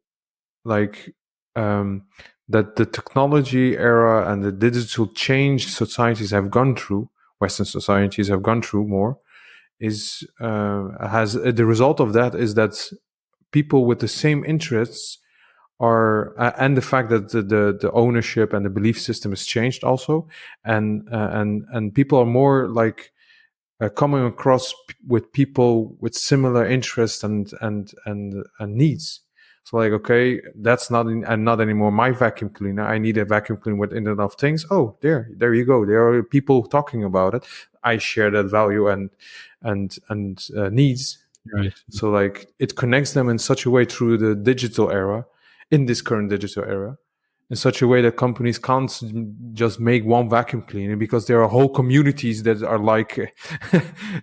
like, that the technology era and the digital change societies have gone through, Western societies have gone through more, is the result of that is that people with the same interests are, and the fact that the ownership and the belief system has changed also, and people are more like coming across with people with similar interests and needs. So, like, okay, that's not anymore my vacuum cleaner. I need a vacuum cleaner with Internet of Things. Oh, there you go. There are people talking about it. I share that value and needs. Right. So, like, it connects them in such a way through the digital era, in this current digital era, in such a way that companies can't just make one vacuum cleaner, because there are whole communities that are like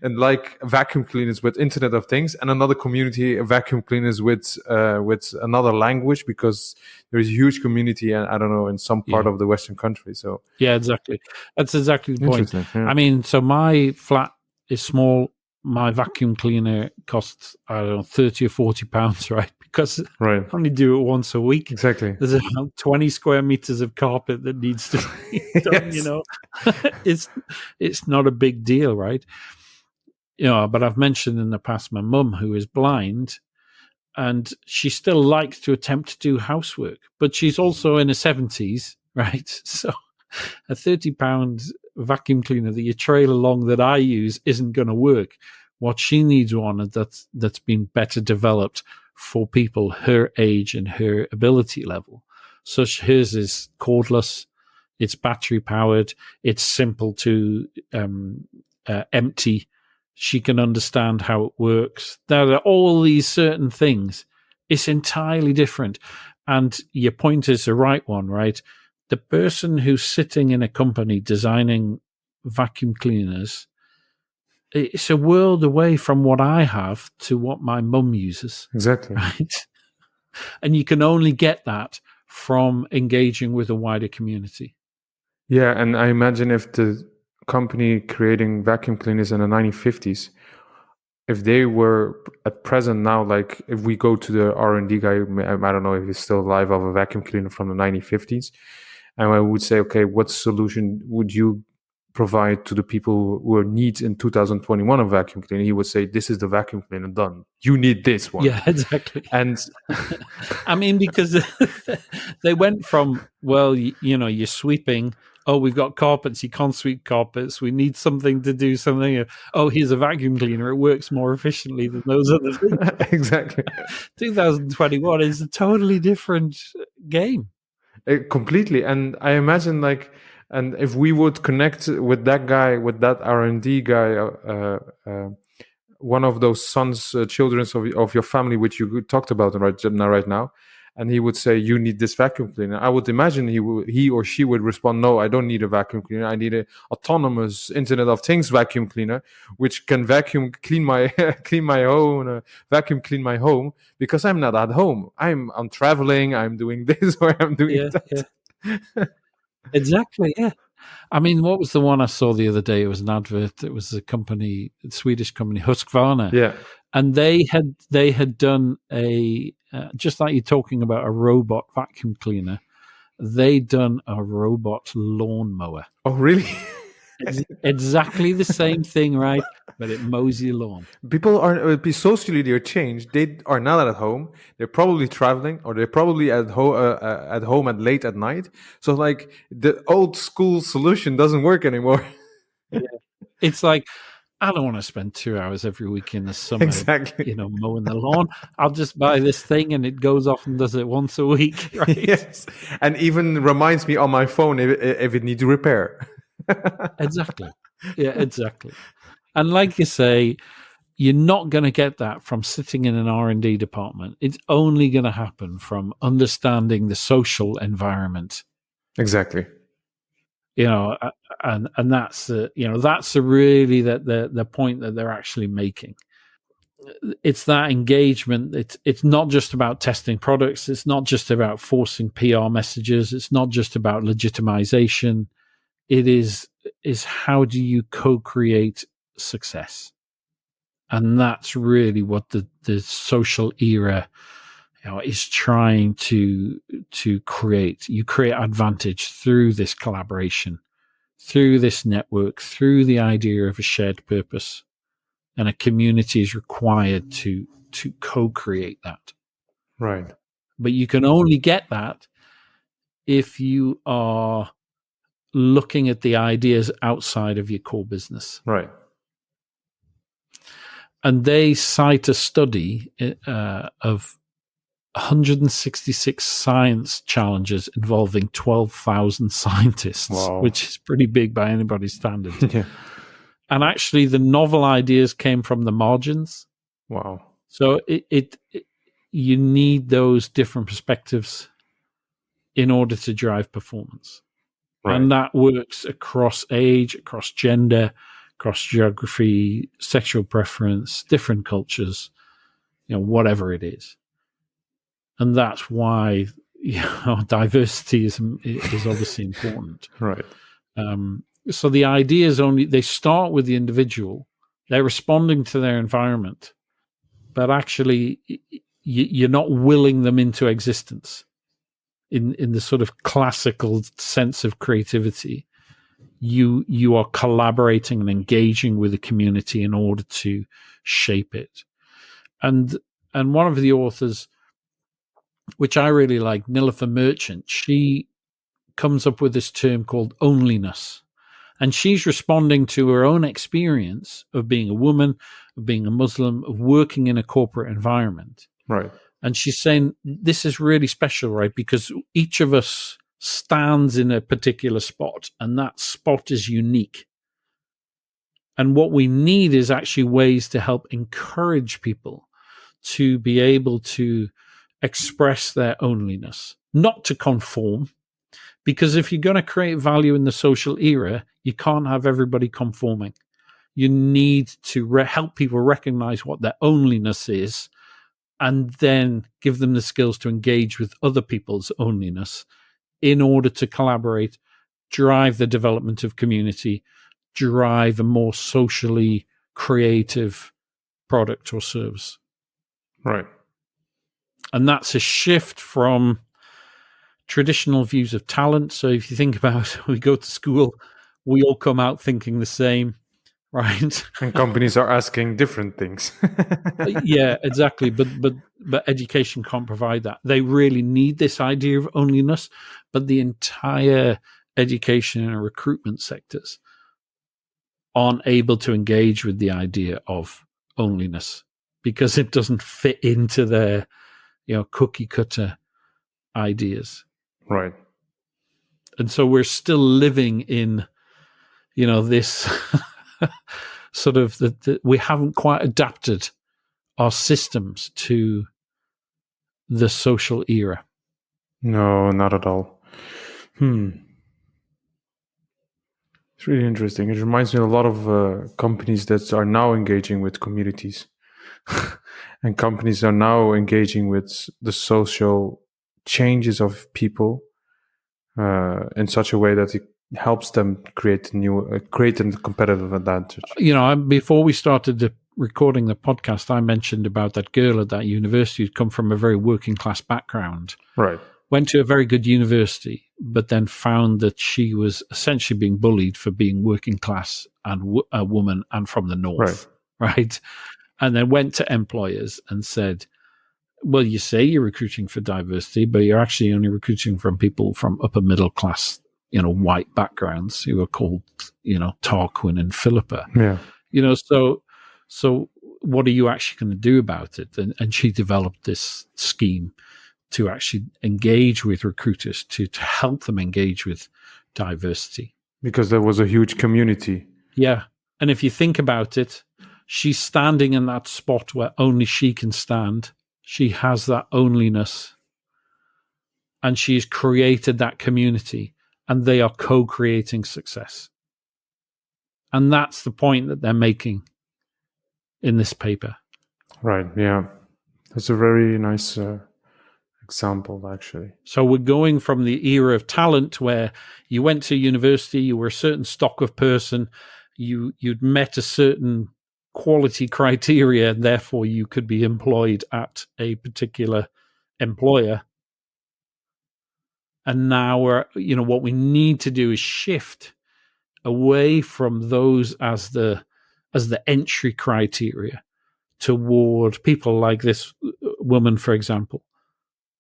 and like vacuum cleaners with Internet of Things, and another community of vacuum cleaners with another language, because there is a huge community, and I don't know, in some part of the Western country. So yeah, exactly. That's exactly the point. Yeah. I mean, so my flat is small. my vacuum cleaner costs, I don't know, 30 or 40 pounds, right? Because Right. I only do it once a week. Exactly. There's about 20 square meters of carpet that needs to be done, Yes. you know. It's not a big deal, right? You know, but I've mentioned in the past my mum, who is blind, and she still likes to attempt to do housework, but she's also in her 70s, right? So a £30 vacuum cleaner that you trail along that I use isn't going to work. What she needs one that's been better developed for people her age and her ability level. So hers is cordless, it's battery powered, it's simple to empty. She can understand how it works. There are all these certain things. It's entirely different. And your point is the right one, right? The person who's sitting in a company designing vacuum cleaners, it's a world away from what I have to what my mum uses. Exactly. Right? And you can only get that from engaging with a wider community. Yeah, and I imagine if the company creating vacuum cleaners in the 1950s, if they were at present now, like if we go to the R&D guy, I don't know if he's still alive, of a vacuum cleaner from the 1950s, and I would say, okay, what solution would you provide to the people who need in 2021 a vacuum cleaner? He would say, this is the vacuum cleaner done. You need this one. Yeah, exactly. And I mean, because they went from, well, you know, you're sweeping. Oh, we've got carpets. You can't sweep carpets. We need something to do something. Oh, here's a vacuum cleaner. It works more efficiently than those other things. Exactly. 2021 is a totally different game. Completely. And I imagine, like, and if we would connect with that guy, with that R&D guy, one of those sons, children of your family, which you talked about right now, and he would say, you need this vacuum cleaner, I would imagine he or she would respond, no, I don't need a vacuum cleaner. I need an autonomous Internet of Things vacuum cleaner, which can vacuum clean my clean my own vacuum clean my home, because I'm not at home. I'm traveling. I'm doing this or I'm doing that. Yeah. Exactly. Yeah. I mean, what was the one I saw the other day? It was an advert. It was a company, a Swedish company, Husqvarna. Yeah. And they had done a just like you're talking about a robot vacuum cleaner. They'd done a robot lawnmower. Oh, really? Exactly the same thing, right? But it mows your lawn. People are socially they're changed. They are not at home. They're probably traveling, or they're probably at home at late at night. So, like, the old school solution doesn't work anymore. Yeah. It's like, I don't want to spend 2 hours every week in the summer, Exactly. you know, mowing the lawn. I'll just buy this thing and it goes off and does it once a week, right? Yes, and even reminds me on my phone if it needs repair. Exactly. Yeah, exactly. And like you say, you're not going to get that from sitting in an R&D department. It's only going to happen from understanding the social environment. Exactly. You know, and that's that's really the point that they're actually making. It's that engagement. It's not just about testing products. It's not just about forcing PR messages. It's not just about legitimization. It is how do you co-create success? And that's really what the social era, is trying to create. You create advantage through this collaboration, through this network, through the idea of a shared purpose, and a community is required to co-create that. Right. But you can only get that if you are looking at the ideas outside of your core business. Right. And they cite a study of 166 science challenges involving 12,000 scientists, Wow. which is pretty big by anybody's standard. Yeah. And actually, the novel ideas came from the margins. Wow. So it you need those different perspectives in order to drive performance. Right. And that works across age, across gender, across geography, sexual preference, different cultures, whatever it is. And that's why diversity is obviously important. Right. So the ideas they start with the individual. They're responding to their environment, but actually you're not willing them into existence in the sort of classical sense of creativity. You are collaborating and engaging with the community in order to shape it. And one of the authors, which I really like, Nilofer Merchant, she comes up with this term called onlyness. And she's responding to her own experience of being a woman, of being a Muslim, of working in a corporate environment. Right. And she's saying, this is really special, right? Because each of us stands in a particular spot, and that spot is unique. And what we need is actually ways to help encourage people to be able to express their onlyness, not to conform. Because if you're going to create value in the social era, you can't have everybody conforming. You need to help people recognize what their onlyness is, and then give them the skills to engage with other people's onlyness in order to collaborate, drive the development of community, drive a more socially creative product or service. Right. And that's a shift from traditional views of talent. So if you think about, we go to school, we all come out thinking the same, right? And companies are asking different things. Yeah, exactly. But education can't provide that. They really need this idea of onlyness, but the entire education and recruitment sectors aren't able to engage with the idea of onlyness because it doesn't fit into their, cookie cutter ideas. Right. And so we're still living in, this sort of we haven't quite adapted our systems to the social era. No, not at all. It's really interesting. It reminds me of a lot of companies that are now engaging with communities. And companies are now engaging with the social changes of people in such a way that it helps them create a competitive advantage. Before we started recording the podcast, I mentioned about that girl at that university who'd come from a very working class background. Right. Went to a very good university, but then found that she was essentially being bullied for being working class and a woman and from the north. Right. And then went to employers and said, well, you say you're recruiting for diversity, but you're actually only recruiting from people from upper middle class, white backgrounds who are called, Tarquin and Philippa. Yeah. So what are you actually going to do about it? And she developed this scheme to actually engage with recruiters, to help them engage with diversity. Because there was a huge community. Yeah. And if you think about it, she's standing in that spot where only she can stand. She has that onlyness. And she's created that community. And they are co-creating success. And that's the point that they're making in this paper. Right, yeah. That's a very nice example, actually. So we're going from the era of talent where you went to university, you were a certain stock of person, you'd met a certain quality criteria, and therefore you could be employed at a particular employer. And now what we need to do is shift away from those as the entry criteria toward people like this woman, for example,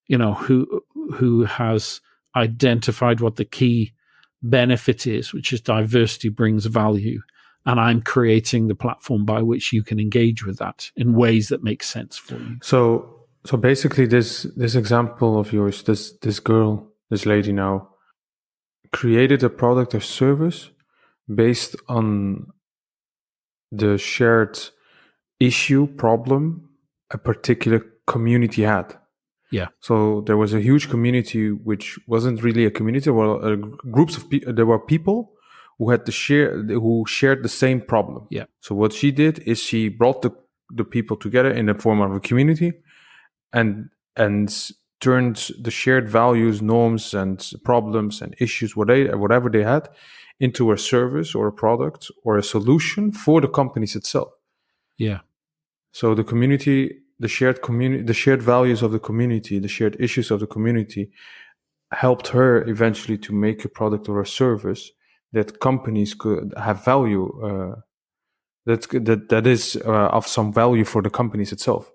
who has identified what the key benefit is, which is diversity brings value. And I'm creating the platform by which you can engage with that in ways that make sense for you. So basically this example of yours, this girl, this lady now, created a product or service based on the shared issue, problem a particular community had. Yeah. So there was a huge community which wasn't really a community. Well, groups of people. There were people who had who shared the same problem. Yeah. So what she did is she brought the people together in the form of a community, and turned the shared values, norms, and problems and issues, whatever they had, into a service or a product or a solution for the companies itself. Yeah. So the community, the shared values of the community, the shared issues of the community helped her eventually to make a product or a service that companies could have value, that is of some value for the companies itself,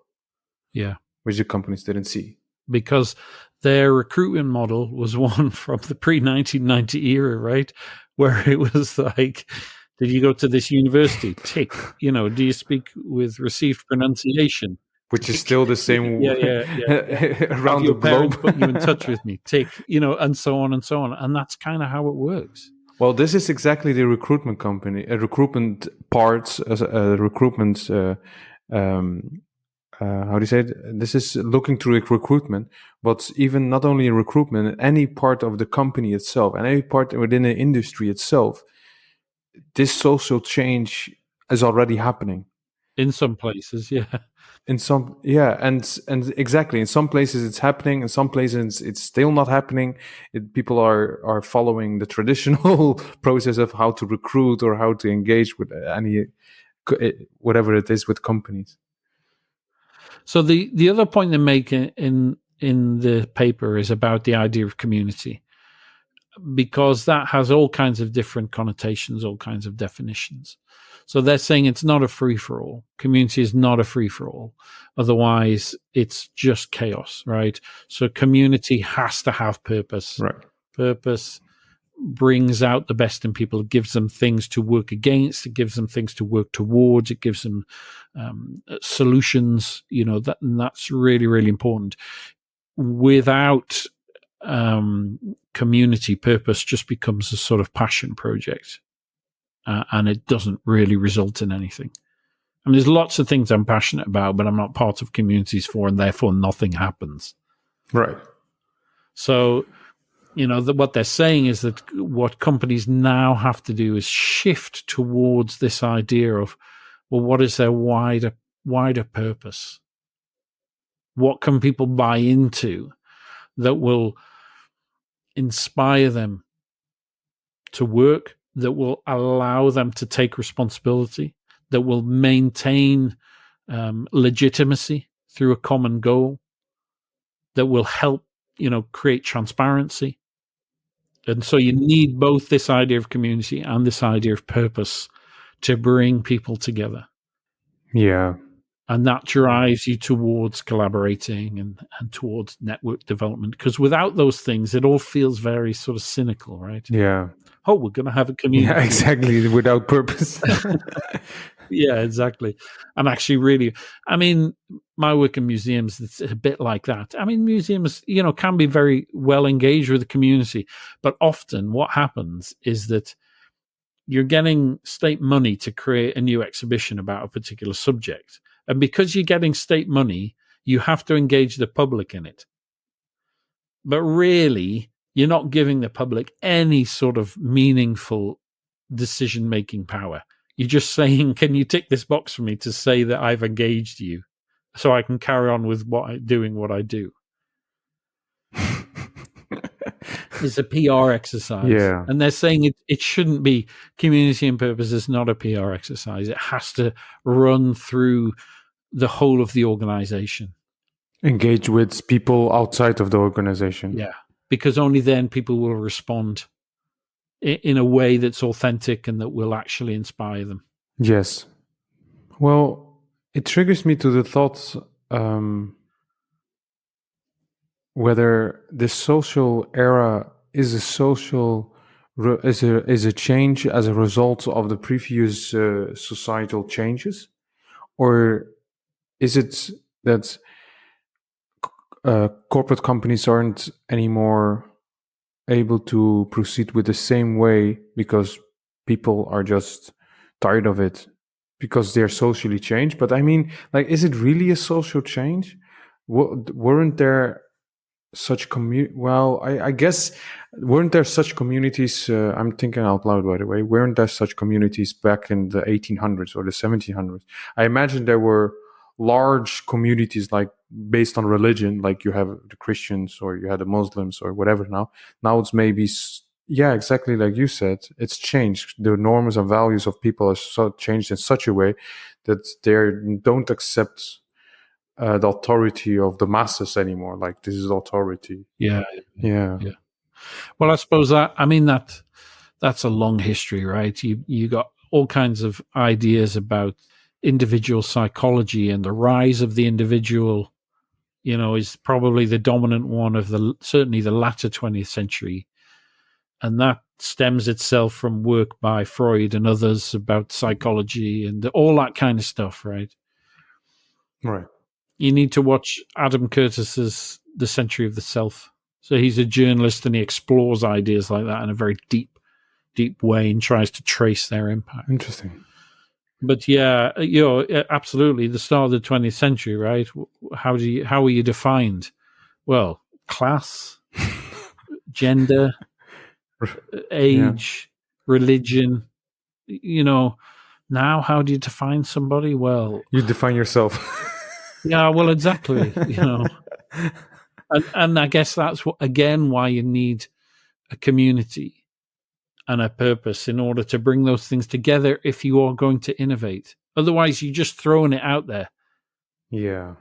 Yeah. which the companies didn't see. Because their recruitment model was one from the pre-1990 era, right? Where it was like, did you go to this university? Tick. You know, do you speak with received pronunciation? Which is Tick. still the same Have around the your parents globe. put you in touch with me? Tick. You know, and so on and so on. And that's kind of how it works. Well, this is exactly the recruitment company, recruitment parts, recruitment. How do you say it? This is looking through recruitment, but even not only in recruitment, any part of the company itself, and any part within the industry itself, this social change is already happening. In some places, yeah. In some, yeah, and exactly, in some places it's happening, in some places it's still not happening. People are following the traditional process of how to recruit or how to engage with any whatever it is with companies. So the other point they make in the paper is about the idea of community, because that has all kinds of different connotations, all kinds of definitions. So they're saying it's not a free for all. Community is not a free for all. Otherwise, it's just chaos, right? So community has to have purpose. Right. Purpose brings out the best in people. It gives them things to work against. It gives them things to work towards. It gives them solutions. You know, that's really, really important. Without community, purpose just becomes a sort of passion project, and it doesn't really result in anything. I mean, there's lots of things I'm passionate about, but I'm not part of communities for, and therefore nothing happens. Right. So, you know, what they're saying is that what companies now have to do is shift towards this idea of, well, what is their wider purpose? What can people buy into that will inspire them to work, that will allow them to take responsibility, that will maintain legitimacy through a common goal, that will help, you know, create transparency. And so you need both this idea of community and this idea of purpose to bring people together. Yeah. And that drives you towards collaborating and towards network development. Because without those things, it all feels very sort of cynical, right? Yeah. Oh, we're going to have a community. Yeah, exactly. Without purpose. Yeah, exactly. And actually, really, I mean, my work in museums, it's a bit like that. I mean, museums, you know, can be very well engaged with the community, but often what happens is that you're getting state money to create a new exhibition about a particular subject. And because you're getting state money, you have to engage the public in it. But really, you're not giving the public any sort of meaningful decision-making power. You're just saying, can you tick this box for me to say that I've engaged you so I can carry on with what I do? It's a PR exercise. Yeah. And they're saying it shouldn't be. Community and purpose is not a PR exercise. It has to run through the whole of the organization. Engage with people outside of the organization. Yeah. Because only then people will respond in a way that's authentic and that will actually inspire them. Yes. Well, it triggers me to the thoughts whether this social era is a social is a change as a result of the previous societal changes, or is it that corporate companies aren't anymore able to proceed with the same way because people are just tired of it because they're socially changed? But I mean, like, is it really a social change? Weren't there such I guess, weren't there such communities, I'm thinking out loud, by the way, weren't there such communities back in the 1800s or the 1700s? I imagine there were large communities, like based on religion, like you have the Christians or you had the Muslims or whatever. Now it's maybe, yeah, exactly like you said, it's changed. The norms and values of people are changed in such a way that they don't accept the authority of the masses anymore. Like, this is authority. Yeah. Yeah. Well, I suppose that's a long history, right? You got all kinds of ideas about individual psychology, and the rise of the individual, is probably the dominant one of certainly the latter 20th century. And that stems itself from work by Freud and others about psychology and all that kind of stuff, right? Right. You need to watch Adam Curtis's The Century of the Self. So he's a journalist and he explores ideas like that in a very deep way and tries to trace their impact. Interesting. But yeah, absolutely, the start of the 20th century, right? How are you defined? Well, class, gender, age, religion. Now how do you define somebody? Well, you define yourself. Yeah, well, exactly. And I guess that's why you need a community and a purpose in order to bring those things together if you are going to innovate. Otherwise, you're just throwing it out there. Yeah.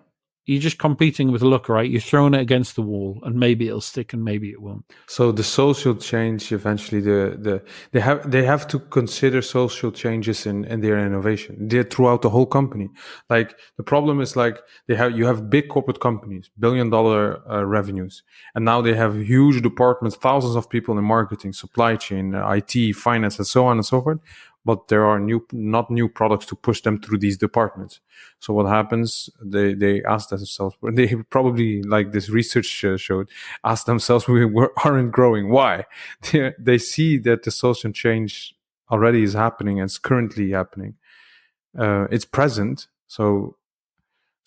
You're just competing with luck, right? You're throwing it against the wall, and maybe it'll stick, and maybe it won't. So the social change eventually, they have to consider social changes in their innovation. They're throughout the whole company. Like, the problem is, like, you have big corporate companies, $1 billion revenues, and now they have huge departments, thousands of people in marketing, supply chain, IT, finance, and so on and so forth. But there are not new products to push them through these departments. So what happens? They ask themselves. They probably, like this research showed, ask themselves, we aren't growing. Why? They see that the social change already is happening and it's currently happening. It's present. So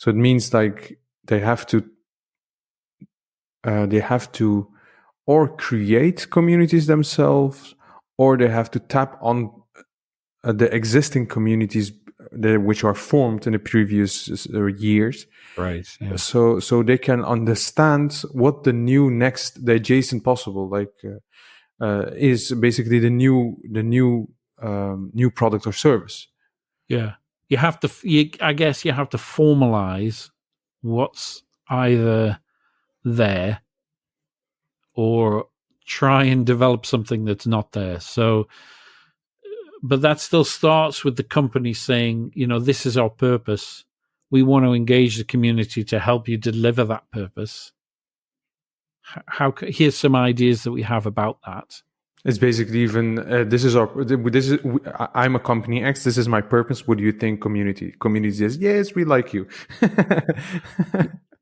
it means, like, they have to or create communities themselves, or they have to tap on the existing communities which are formed in the previous years, right? Yeah. So they can understand what the adjacent possible, like, is basically the new product or service. Yeah, you have to. I guess you have to formalize what's either there or try and develop something that's not there. So, but that still starts with the company saying, this is our purpose. We want to engage the community to help you deliver that purpose. Here's some ideas that we have about that. It's basically even I'm a company X. This is my purpose. What do you think, community? Community says, yes, we like you.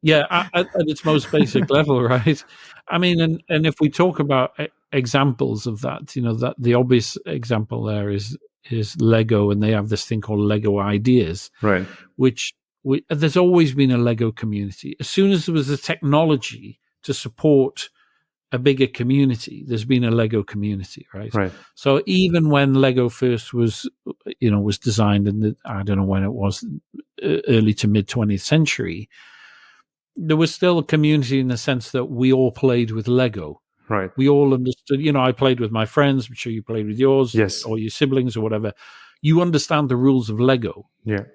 Yeah, at its most basic level, right? I mean, and if we talk about examples of that, that the obvious example there is Lego, and they have this thing called Lego Ideas, right? Which there's always been a Lego community. As soon as there was the technology to support a bigger community, there's been a Lego community, right? Right. So even when Lego first was designed in I don't know when it was, early to mid 20th century, there was still a community in the sense that we all played with Lego. Right. We all understood, I played with my friends. I'm sure you played with yours, yes, or your siblings or whatever. You understand the rules of Lego. Yeah.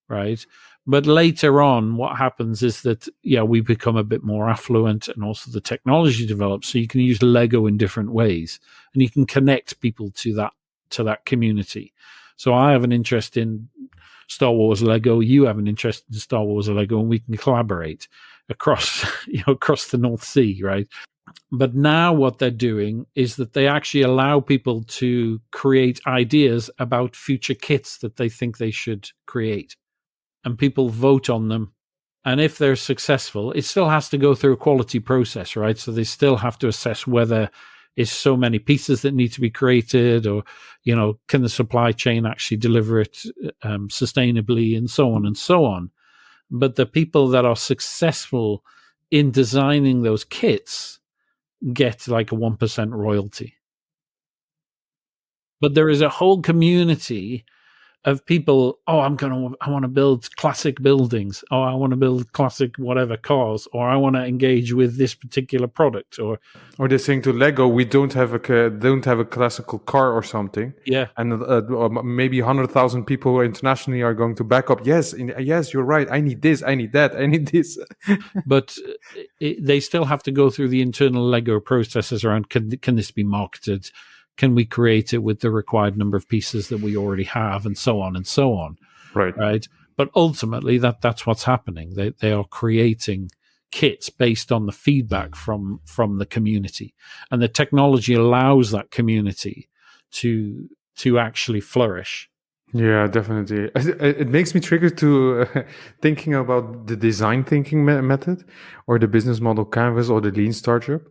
Right. But later on, what happens is that, we become a bit more affluent, and also the technology develops. So you can use Lego in different ways, and you can connect people to that community. So I have an interest in Star Wars Lego. You have an interest in Star Wars Lego, and we can collaborate across the North Sea, right? But now what they're doing is that they actually allow people to create ideas about future kits that they think they should create. And people vote on them. And if they're successful, it still has to go through a quality process, right? So they still have to assess whether it's so many pieces that need to be created, or, can the supply chain actually deliver it sustainably, and so on and so on. But the people that are successful in designing those kits get like a 1% royalty. But there is a whole community of people. Oh, I want to build classic buildings. Oh, I want to build classic whatever cars, or I want to engage with this particular product, or they're saying to Lego, we don't have a classical car or something. yeah. And or maybe 100,000 people internationally are going to back up. Yes, yes, you're right. I need this. I need that. I need this. But they still have to go through the internal Lego processes around can this be marketed? Can we create it with the required number of pieces that we already have, and so on and so on. Right. But ultimately, that's what's happening. They are creating kits based on the feedback from the community, and the technology allows that community to actually flourish. Yeah, definitely. It makes me trigger to thinking about the design thinking method, or the business model canvas, or the lean startup.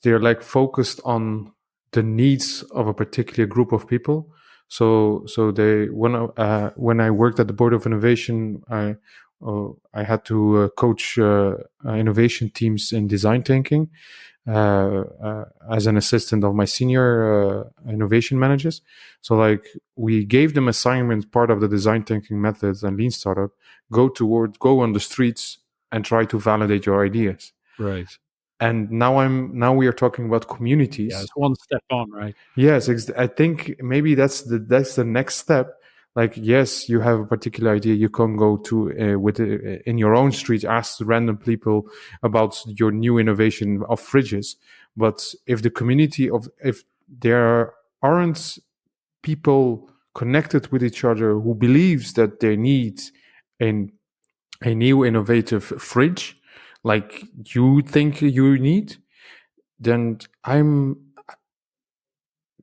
They're like focused on the needs of a particular group of people. So they when I worked at the board of innovation, I had to coach innovation teams in design thinking as an assistant of my senior innovation managers. So like we gave them assignments, part of the design thinking methods and lean startup, go on the streets and try to validate your ideas. Right. And now we are talking about communities. Yeah, it's one step on, right? Yes, I think maybe that's the next step. Like, yes, you have a particular idea, you can go to in your own street, ask random people about your new innovation of fridges. But if the community if there aren't people connected with each other who believes that they need a new innovative fridge, like you think you need, then I'm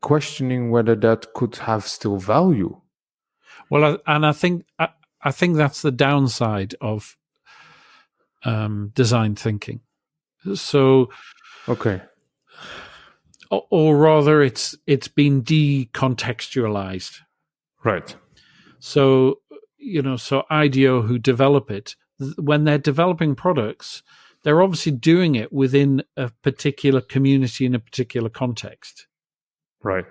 questioning whether that could have still value. Well, I think that's the downside of design thinking. So, okay, or rather, it's been decontextualized. Right. So so IDEO, who develop it, when they're developing products, they're obviously doing it within a particular community in a particular context. Right.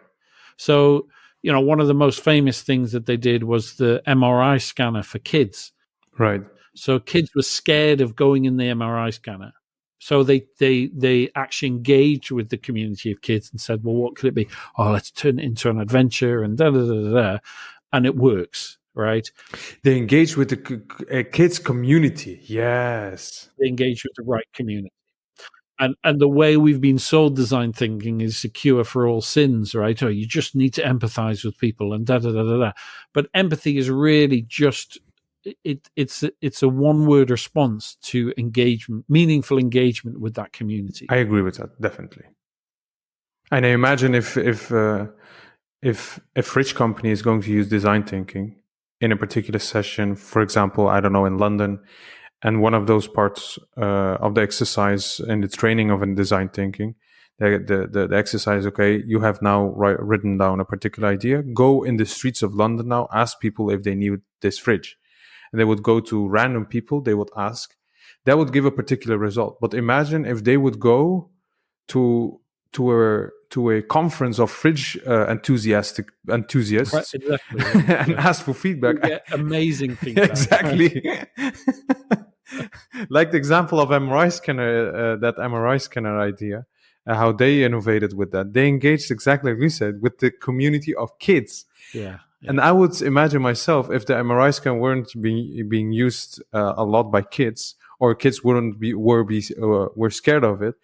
So, one of the most famous things that they did was the MRI scanner for kids. Right. So kids were scared of going in the MRI scanner. So they actually engaged with the community of kids and said, well, what could it be? Oh, let's turn it into an adventure and da-da-da-da-da. And it works, right? They engage with the kids community. Yes. They engage with the right community. And the way we've been sold design thinking is a cure for all sins, right? Oh, you just need to empathize with people and da-da-da-da-da. But empathy is really just... It's a one-word response to engagement, meaningful engagement with that community. I agree with that, definitely. And I imagine if a fridge company is going to use design thinking in a particular session, for example, I don't know, in London, and one of those parts of the exercise in the training of design thinking, the exercise, okay, you have now written down a particular idea, go in the streets of London now, ask people if they need this fridge. And they would go to random people, they would ask. That would give a particular result. But imagine if they would go to a conference of fridge enthusiasts, right, exactly, and ask for feedback. You get amazing feedback. Exactly. Like the example of MRI scanner, that MRI scanner idea, how they innovated with that. They engaged, exactly like you said, with the community of kids. Yeah. And I would imagine myself, if the MRI scan weren't being used a lot by kids, or kids were scared of it.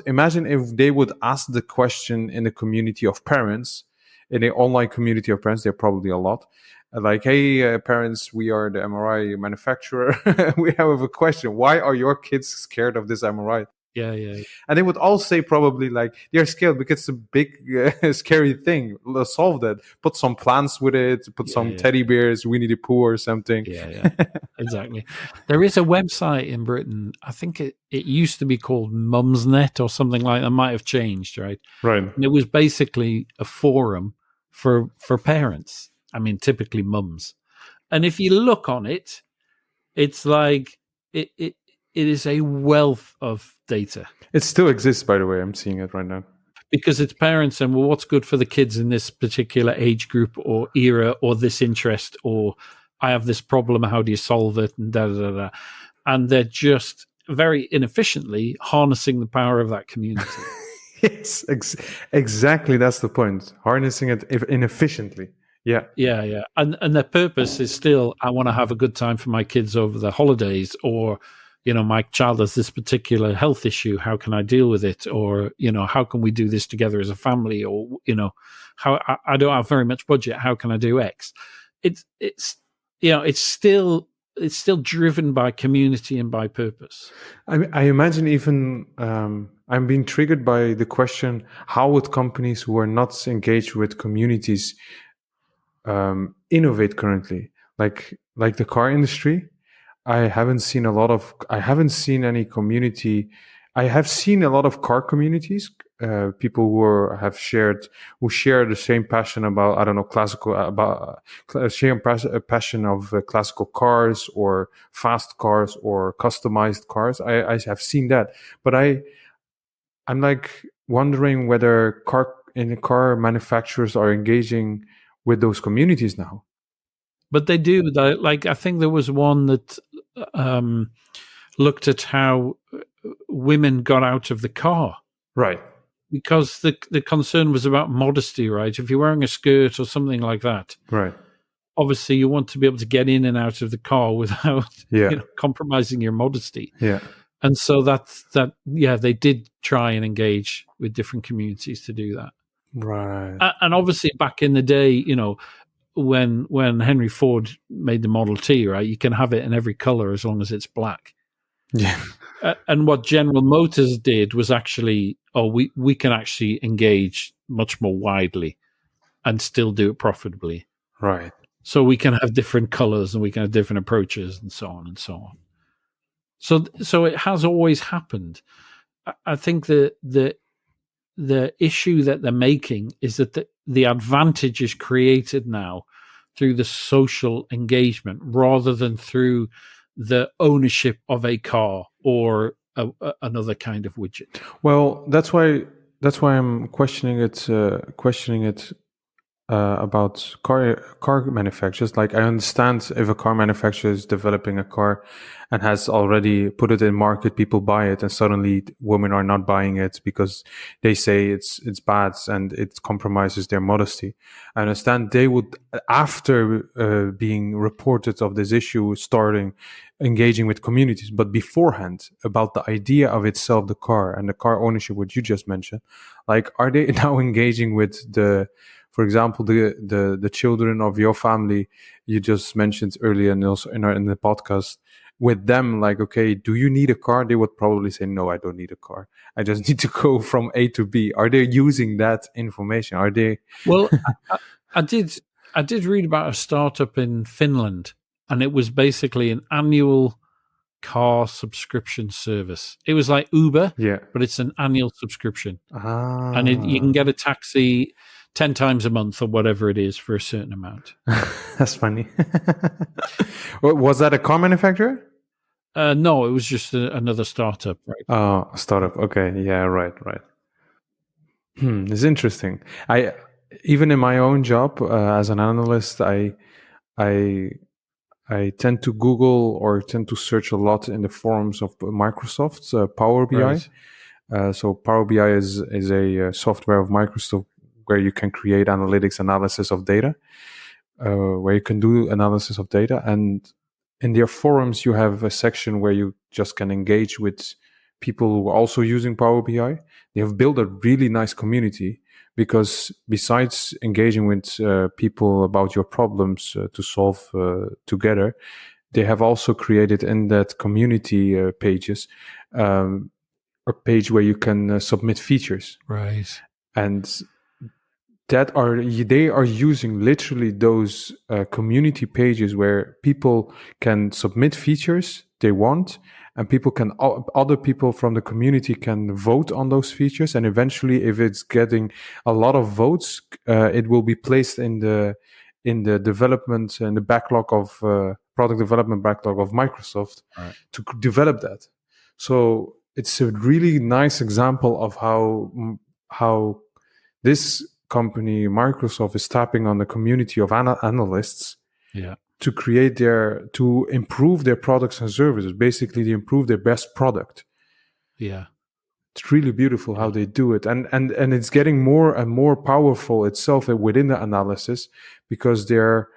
Imagine if they would ask the question in the community of parents, in the online community of parents, there are probably a lot. Like, hey, parents, we are the MRI manufacturer. We have a question. Why are your kids scared of this MRI? Yeah. And they would all say probably like, they're scared because it's a big, scary thing. Let's solve that. Put some plants with it. Put some teddy bears, Winnie the Pooh or something. Yeah, exactly. There is a website in Britain. I think it used to be called Mumsnet or something like that. Might have changed, right? Right. And it was basically a forum for parents. I mean, typically mums. And if you look on it, it's like it is a wealth of data. It still exists, by the way. I'm seeing it right now. because it's parents and, well, what's good for the kids in this particular age group or era or this interest, or I have this problem, how do you solve it, and da da da. And they're just very inefficiently harnessing the power of that community. Yes, exactly. That's the point. Harnessing it inefficiently. Yeah. Yeah. And their purpose is still, I want to have a good time for my kids over the holidays, or, my child has this particular health issue. How can I deal with it? Or, how can we do this together as a family? Or, how I don't have very much budget. How can I do X? It's still driven by community and by purpose. I imagine even I'm being triggered by the question: how would companies who are not engaged with communities innovate currently? Like the car industry, I haven't seen any community. I have seen a lot of car communities, people who share the same passion about, I don't know, passion of classical cars or fast cars or customized cars. I have seen that, but I'm like wondering whether car manufacturers are engaging with those communities now. But they do. Like, I think there was one that looked at how women got out of the car. Right. Because the concern was about modesty, right? If you're wearing a skirt or something like that, right, obviously you want to be able to get in and out of the car without compromising your modesty. Yeah. And so they did try and engage with different communities to do that. Right. And obviously back in the day, when Henry Ford made the Model T, right, you can have it in every color as long as it's black. Yeah. And what General Motors did was actually, we can actually engage much more widely and still do it profitably. Right. So we can have different colors and we can have different approaches and so on and so on. So it has always happened. I think the issue that they're making is that the advantage is created now through the social engagement rather than through the ownership of a car or another kind of widget. Well, that's why I'm questioning it about car manufacturers. Like, I understand if a car manufacturer is developing a car and has already put it in market, people buy it, and suddenly women are not buying it because they say it's bad and it compromises their modesty. I understand they would, after being reported of this issue, starting engaging with communities, but beforehand, about the idea of itself, the car and the car ownership, what you just mentioned, like, are they now engaging with for example, the children of your family you just mentioned earlier, and also in the podcast, with them, like, okay, do you need a car? They would probably say, no, I don't need a car. I just need to go from A to B. Are they using that information? Are they? Well, I did read about a startup in Finland, and it was basically an annual car subscription service. It was like Uber, but it's an annual subscription. And you can get a taxi 10 times a month or whatever it is for a certain amount. That's funny. Was that a car manufacturer? No, it was just another startup. Right? Oh, a startup. Okay. Yeah, right. It's interesting. Even in my own job as an analyst, I tend to Google or tend to search a lot in the forums of Microsoft's Power BI. Right. So Power BI is a software of Microsoft where you can create analysis of data, where you can do analysis of data. And in their forums, you have a section where you just can engage with people who are also using Power BI. They have built a really nice community because besides engaging with people about your problems to solve together, they have also created in that community pages a page where you can submit features. Right. And they are using literally those community pages where people can submit features they want, and other people from the community can vote on those features, and eventually, if it's getting a lot of votes, it will be placed in the development and the backlog of product development backlog of Microsoft to develop that. So it's a really nice example of how how this company, Microsoft, is tapping on the community of analysts to improve their products and services, basically to improve their best product. Yeah. It's really beautiful how they do it. And it's getting more and more powerful itself within the analysis, because they're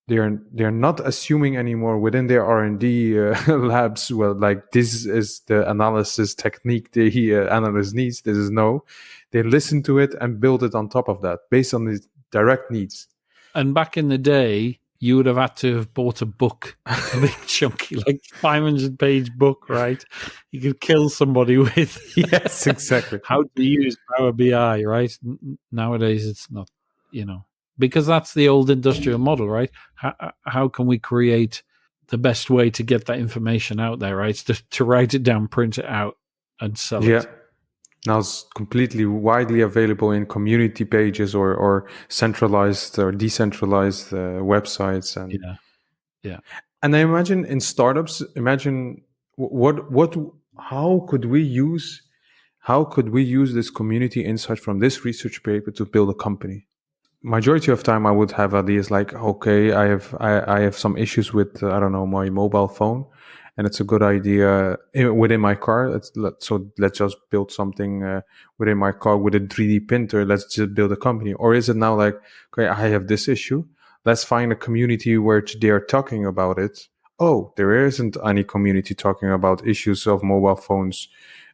not assuming anymore within their R&D labs, well, like this is the analysis technique the analyst needs. This is no. They listen to it and build it on top of that based on the direct needs. And back in the day, you would have had to have bought a book, a big chunky, like 500-page book, right? You could kill somebody with. Yes, exactly. How to use Power BI, right? Nowadays, it's not, because that's the old industrial model, right? How can we create the best way to get that information out there, right? To write it down, print it out, and sell it. Now it's completely widely available in community pages or centralized or decentralized websites. And and I imagine in startups, how could we use this community insight from this research paper to build a company? Majority of time I would have ideas like, okay, I have some issues with I don't know, my mobile phone, and it's a good idea within my car. So let's just build something within my car with a 3D printer. Let's just build a company. Or is it now like, okay, I have this issue. Let's find a community where they are talking about it. Oh, there isn't any community talking about issues of mobile phones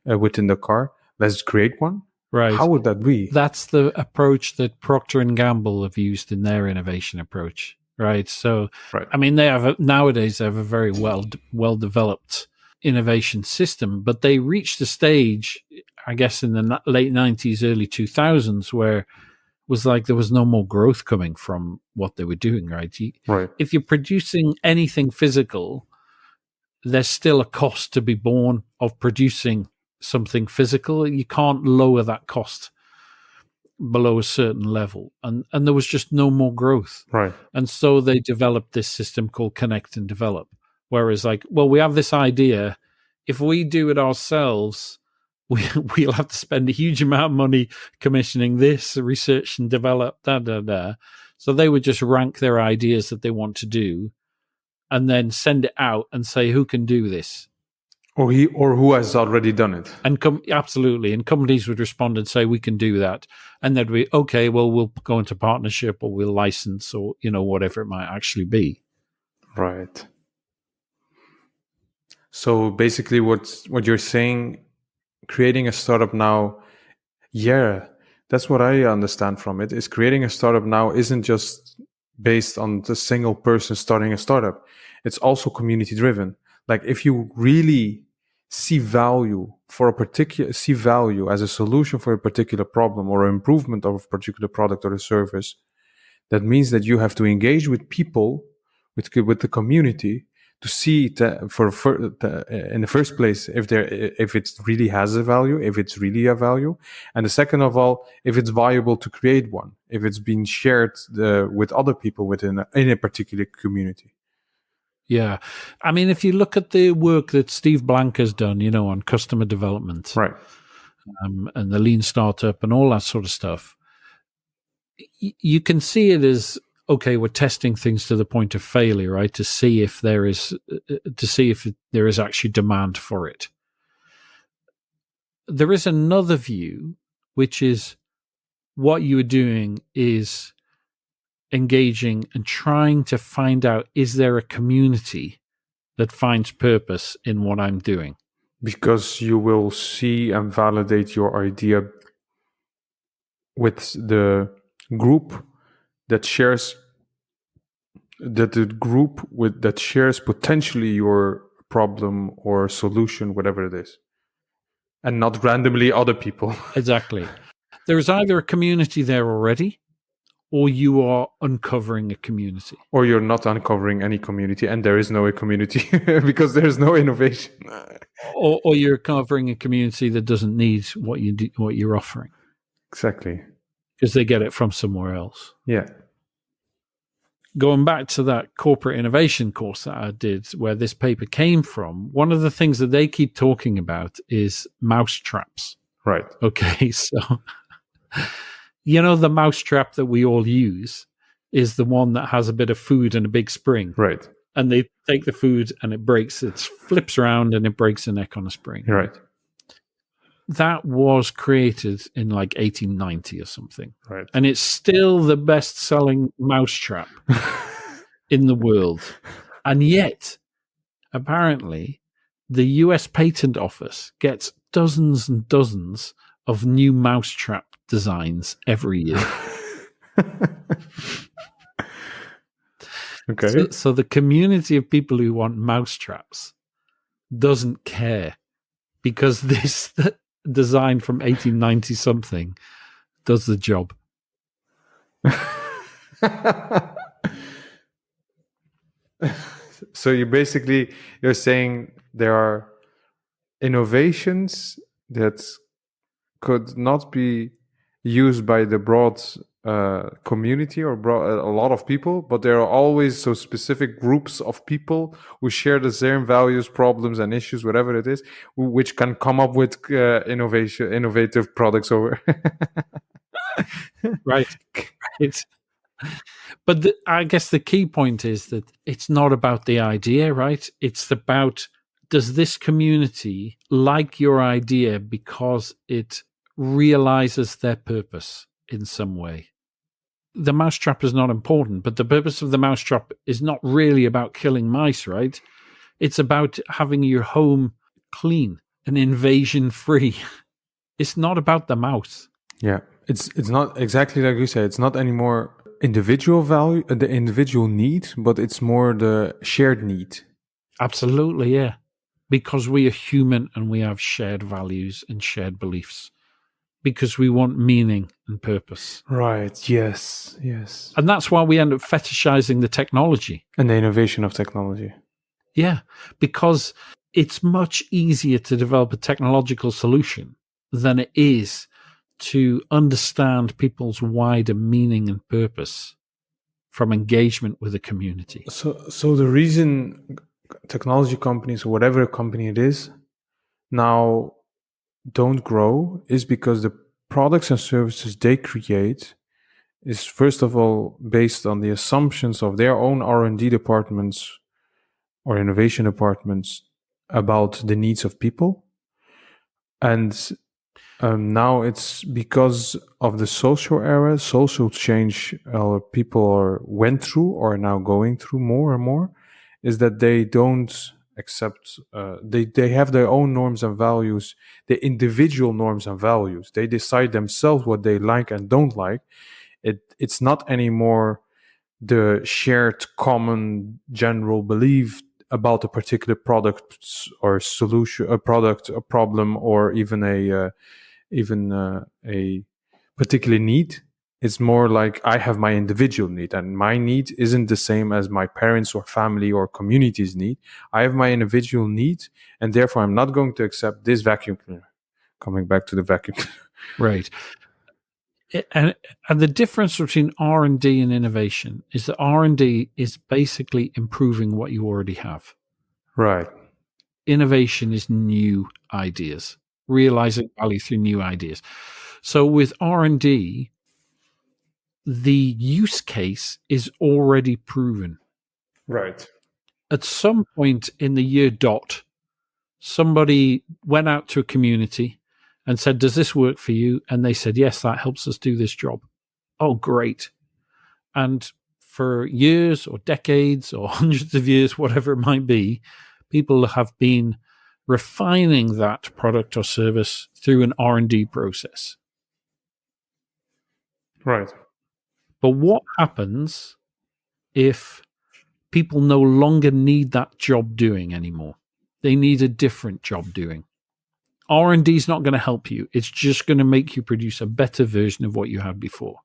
within the car. Let's create one. Right. How would that be? That's the approach that Procter & Gamble have used in their innovation approach, right? So, I mean, nowadays they have a very well developed innovation system, but they reached a stage, I guess, in the late 90s, early 2000s, where it was like there was no more growth coming from what they were doing, right? If you're producing anything physical, there's still a cost to be borne of producing something physical. You can't lower that cost below a certain level, and there was just no more growth, right? And so they developed this system called Connect and Develop, whereas like, well, we have this idea, if we do it ourselves, we'll have to spend a huge amount of money commissioning this, research and develop, so they would just rank their ideas that they want to do and then send it out and say, who can do this? Or who has already done it. And absolutely. And companies would respond and say, we can do that. And they'd be, okay, well, we'll go into partnership, or we'll license, or, whatever it might actually be. Right. So basically what you're saying, creating a startup now, that's what I understand from it, is creating a startup now isn't just based on the single person starting a startup. It's also community driven. Like, if you really see value as a solution for a particular problem or improvement of a particular product or a service, that means that you have to engage with people, with the community, to see in the first place if it really has a value, if it's really a value, and the second of all, if it's viable to create one, if it's been shared with other people in a particular community. Yeah. I mean, if you look at the work that Steve Blank has done, on customer development, right, and the lean startup and all that sort of stuff, you can see it as, okay, we're testing things to the point of failure, right? To see if there is actually demand for it. There is another view, which is what you are doing is engaging and trying to find out, is there a community that finds purpose in what I'm doing? Because you will see and validate your idea with the group that shares potentially your problem or solution, whatever it is, and not randomly other people. Exactly. There's either a community there already, or you are uncovering a community. Or you're not uncovering any community, and there is no community because there's no innovation. Or you're covering a community that doesn't need what you're offering. Exactly. Because they get it from somewhere else. Yeah. Going back to that corporate innovation course that I did, where this paper came from, one of the things that they keep talking about is mouse traps. Right. Okay, so the mousetrap that we all use is the one that has a bit of food and a big spring. Right. And they take the food and it breaks, it flips around and it breaks the neck on a spring. Right. That was created in like 1890 or something. Right. And it's still the best-selling mousetrap in the world. And yet, apparently, the US Patent Office gets dozens and dozens of new mousetrap designs every year. Okay. So the community of people who want mousetraps doesn't care, because this design from 1890 something does the job. So you're saying there are innovations that could not be used by the broad community or a lot of people, but there are always so specific groups of people who share the same values, problems, and issues, whatever it is, which can come up with innovative products over. Right. But I guess the key point is that it's not about the idea, right? It's about, does this community like your idea because it realizes their purpose in some way? The mousetrap is not important, but the purpose of the mousetrap is not really about killing mice, right? It's about having your home clean and invasion free. It's not about the mouse. Yeah, it's not exactly like you said. It's not anymore individual value, the individual need, but it's more the shared need. Absolutely, yeah. Because we are human and we have shared values and shared beliefs. Because we want meaning and purpose. Right, yes, yes. And that's why we end up fetishizing the technology. And the innovation of technology. Yeah, because it's much easier to develop a technological solution than it is to understand people's wider meaning and purpose from engagement with the community. So the reason technology companies, whatever company it is, now don't grow is because the products and services they create is first of all based on the assumptions of their own R&D departments or innovation departments about the needs of people. And now it's because of the social era, social change people went through or are now going through more and more, is that they don't accept, they have their own norms and values, the individual norms and values. They decide themselves what they like and don't like. It's not anymore the shared common general belief about a particular product or solution, a product, a problem, or even a particular need. It's more like I have my individual need, and my need isn't the same as my parents or family or community's need. I have my individual need, and therefore I'm not going to accept this vacuum cleaner. Coming back to the vacuum cleaner. Right. And the difference between R&D and innovation is that R&D is basically improving what you already have. Right. Innovation is new ideas, realizing value through new ideas. So with R&D, the use case is already proven. Right. At some point in the year dot, somebody went out to a community and said, does this work for you? And they said, yes, that helps us do this job. Oh, great. And for years or decades or hundreds of years, whatever it might be, people have been refining that product or service through an R&D process. Right. But what happens if people no longer need that job doing anymore? They need a different job doing. R&D is not going to help you. It's just going to make you produce a better version of what you had before.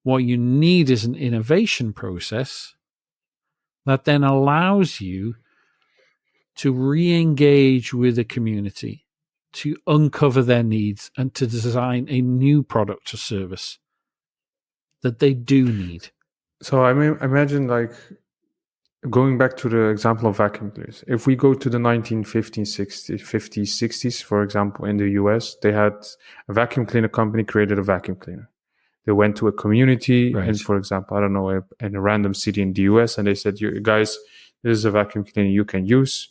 What you need is an innovation process that then allows you to re-engage with the community, to uncover their needs, and to design a new product or service that they do need. So I mean, imagine like going back to the example of vacuum cleaners, if we go to the 1950s, 60s, for example, in the US, they had a vacuum cleaner company created a vacuum cleaner. They went to a community, Right. and for example, I don't know, in a random city in the US, and they said, "You guys, this is a vacuum cleaner you can use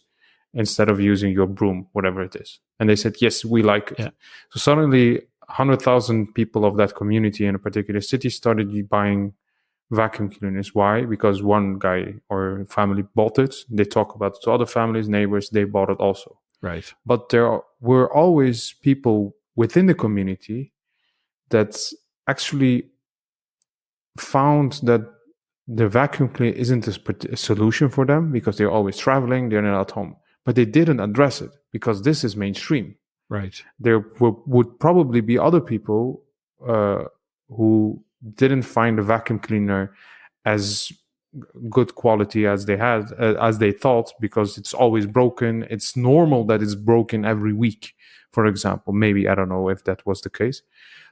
instead of using your broom, whatever it is." And they said, "Yes, we like it." Yeah. So suddenly, 100,000 people of that community in a particular city started buying vacuum cleaners. Why? Because one guy or family bought it. They talk about it to other families, neighbors, they bought it also. Right. But there were always people within the community that actually found that the vacuum cleaner isn't a solution for them because they're always traveling, they're not at home. But they didn't address it because this is mainstream. Right. There would probably be other people who didn't find the vacuum cleaner as good quality as they had, as they thought, because it's always broken. It's normal that it's broken every week, for example. Maybe, I don't know if that was the case.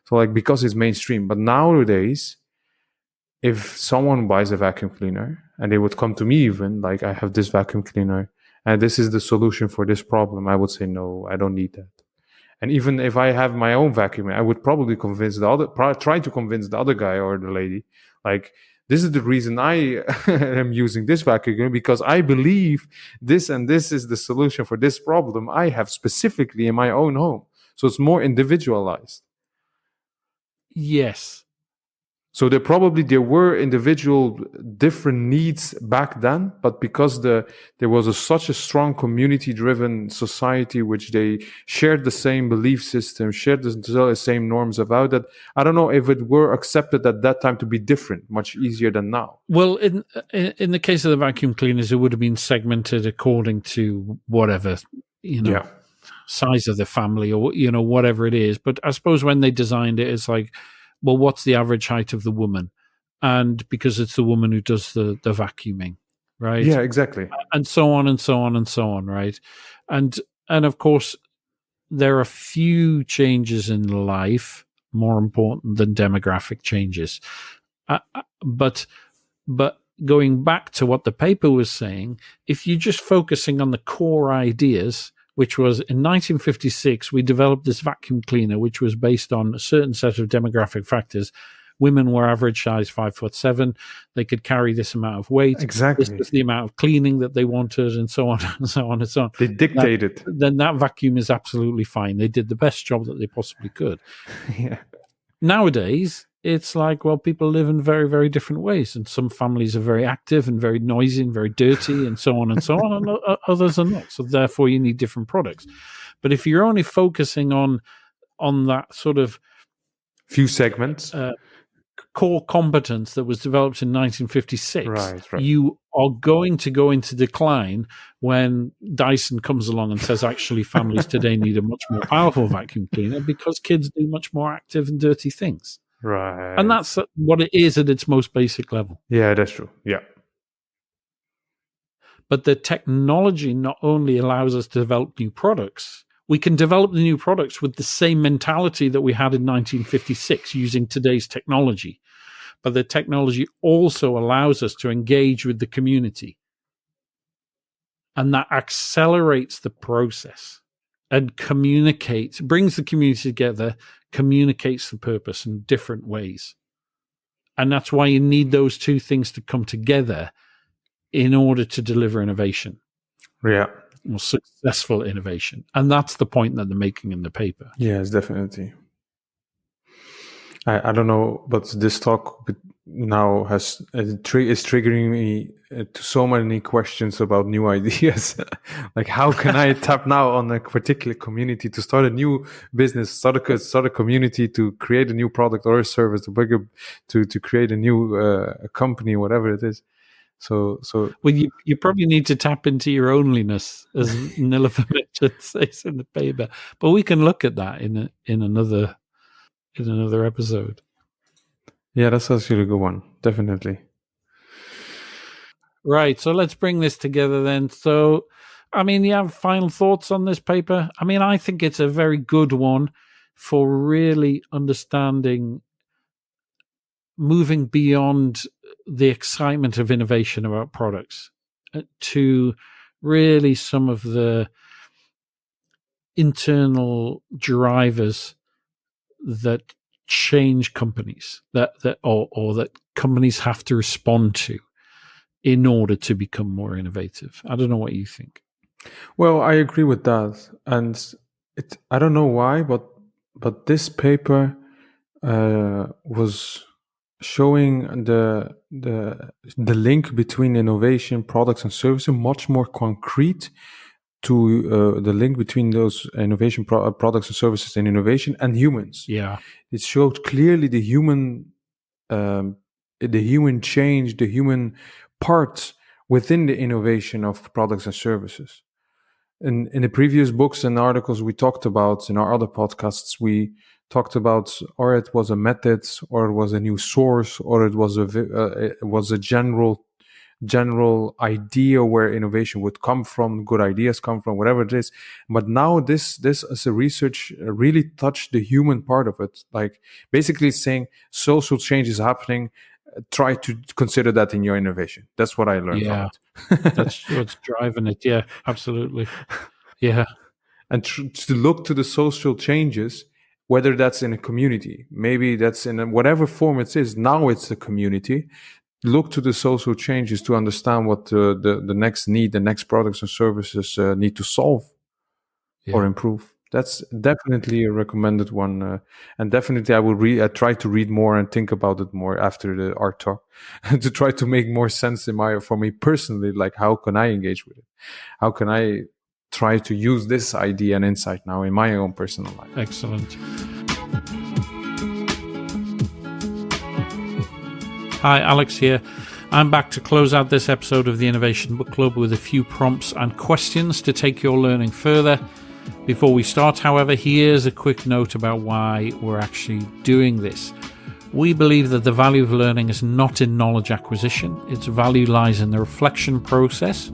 So like, because it's mainstream. But nowadays, if someone buys a vacuum cleaner and they would come to me, even like, I have this vacuum cleaner and this is the solution for this problem, I would say, no, I don't need that. And even if I have my own vacuum, I would probably try to convince the other guy or the lady, like, this is the reason I am using this vacuum cleaner, because I believe this and this is the solution for this problem I have specifically in my own home. So it's more individualized. Yes. So there were individual different needs back then, but because there was such a strong community-driven society, which they shared the same belief system, shared the same norms about that. I don't know if it were accepted at that time to be different, much easier than now. Well, in the case of the vacuum cleaners, it would have been segmented according to whatever, size of the family or, whatever it is. But I suppose when they designed it, it's like, well, what's the average height of the woman? And because it's the woman who does the vacuuming, right? Yeah, exactly. And so on and so on and so on, right? And of course, there are few changes in life more important than demographic changes. But going back to what the paper was saying, if you're just focusing on the core ideas, which was in 1956, we developed this vacuum cleaner, which was based on a certain set of demographic factors. Women were average size 5'7". They could carry this amount of weight. Exactly. This was the amount of cleaning that they wanted, and so on and so on and so on. They dictated. Then that vacuum is absolutely fine. They did the best job that they possibly could. Yeah. Nowadays, it's like, well, people live in very, very different ways. And some families are very active and very noisy and very dirty and so on and so on, and others are not. So therefore, you need different products. But if you're only focusing on that sort of few segments, core competence that was developed in 1956, right. You are going to go into decline when Dyson comes along and says, actually, families today need a much more powerful vacuum cleaner because kids do much more active and dirty things. Right. And that's what it is at its most basic level. Yeah, that's true. Yeah. But the technology not only allows us to develop new products, we can develop the new products with the same mentality that we had in 1956 using today's technology. But the technology also allows us to engage with the community. And that accelerates the process and brings the community together, communicates the purpose in different ways. And that's why you need those two things to come together in order to deliver innovation. Yeah. Or successful innovation. And that's the point that they're making in the paper. Yes, definitely. I don't know, but this talk now is triggering me to so many questions about new ideas. Like, how can I tap now on a particular community to start a new business, start a community to create a new product or a service, to create a new company, whatever it is. So well, you probably need to tap into your ownliness, as Nilofer says in the paper. But we can look at that in another episode. Yeah, that's actually a good one. Definitely. Right. So let's bring this together then. So, I mean, you have final thoughts on this paper? I mean, I think it's a very good one for really understanding, moving beyond the excitement of innovation about products to really some of the internal drivers that change companies, that companies have to respond to in order to become more innovative. I don't know what you think. Well, I agree with that, and I don't know why, but this paper was showing the link between innovation, products, and services much more concrete to the link between those innovation products and services and innovation and humans. Yeah, it showed clearly the human change, the human part within the innovation of products and services. In the previous books and articles we talked about in our other podcasts, we talked about, or it was a method, or it was a new source, or it was a general idea where innovation would come from, good ideas come from, whatever it is. But now this as a research really touched the human part of it, like basically saying social change is happening, try to consider that in your innovation. That's what I learned from it. That's what's driving it. Yeah, absolutely. Yeah. And to look to the social changes, whether that's in a community, maybe that's in whatever form it is, now it's the community. Look to the social changes to understand what the next need, the next products and services need to solve or improve. That's definitely a recommended one, and definitely I will try to read more and think about it more after our talk to try to make more sense for me personally. Like, how can I engage with it? How can I try to use this idea and insight now in my own personal life? Excellent. Hi, Alex here. I'm back to close out this episode of the Innovation Book Club with a few prompts and questions to take your learning further. Before we start, however, here's a quick note about why we're actually doing this. We believe that the value of learning is not in knowledge acquisition. Its value lies in the reflection process.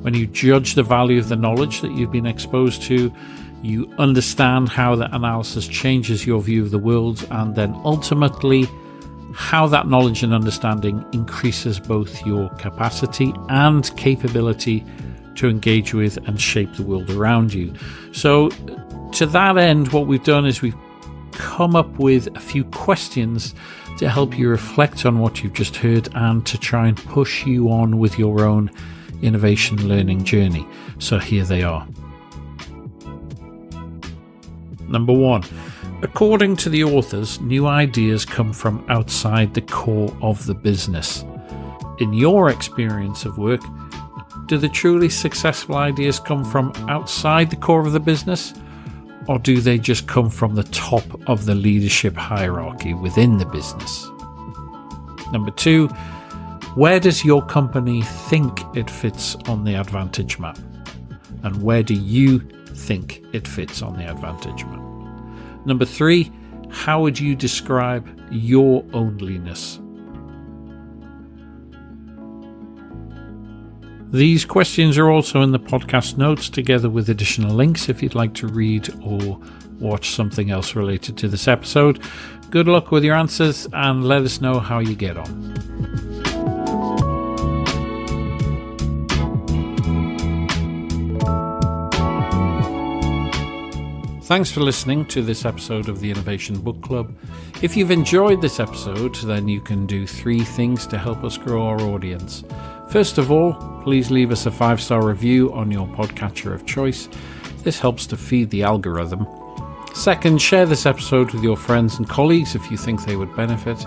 When you judge the value of the knowledge that you've been exposed to, you understand how that analysis changes your view of the world, and then ultimately how that knowledge and understanding increases both your capacity and capability to engage with and shape the world around you. So to that end, what we've done is we've come up with a few questions to help you reflect on what you've just heard and to try and push you on with your own innovation learning journey. So here they are. Number 1. According to the authors, new ideas come from outside the core of the business. In your experience of work, do the truly successful ideas come from outside the core of the business, or do they just come from the top of the leadership hierarchy within the business? Number 2, where does your company think it fits on the advantage map? And where do you think it fits on the advantage map? Number 3, how would you describe your ownliness? These questions are also in the podcast notes, together with additional links if you'd like to read or watch something else related to this episode. Good luck with your answers and let us know how you get on. Thanks for listening to this episode of the Innovation Book Club. If you've enjoyed this episode, then you can do 3 things to help us grow our audience. First of all, please leave us a 5-star review on your podcatcher of choice. This helps to feed the algorithm. Second, share this episode with your friends and colleagues if you think they would benefit.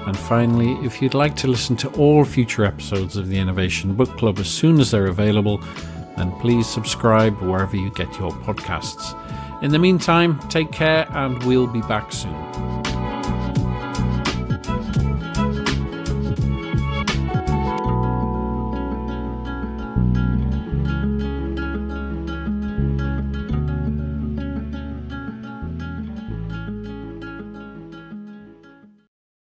And finally, if you'd like to listen to all future episodes of the Innovation Book Club as soon as they're available, then please subscribe wherever you get your podcasts. In the meantime, take care and we'll be back soon.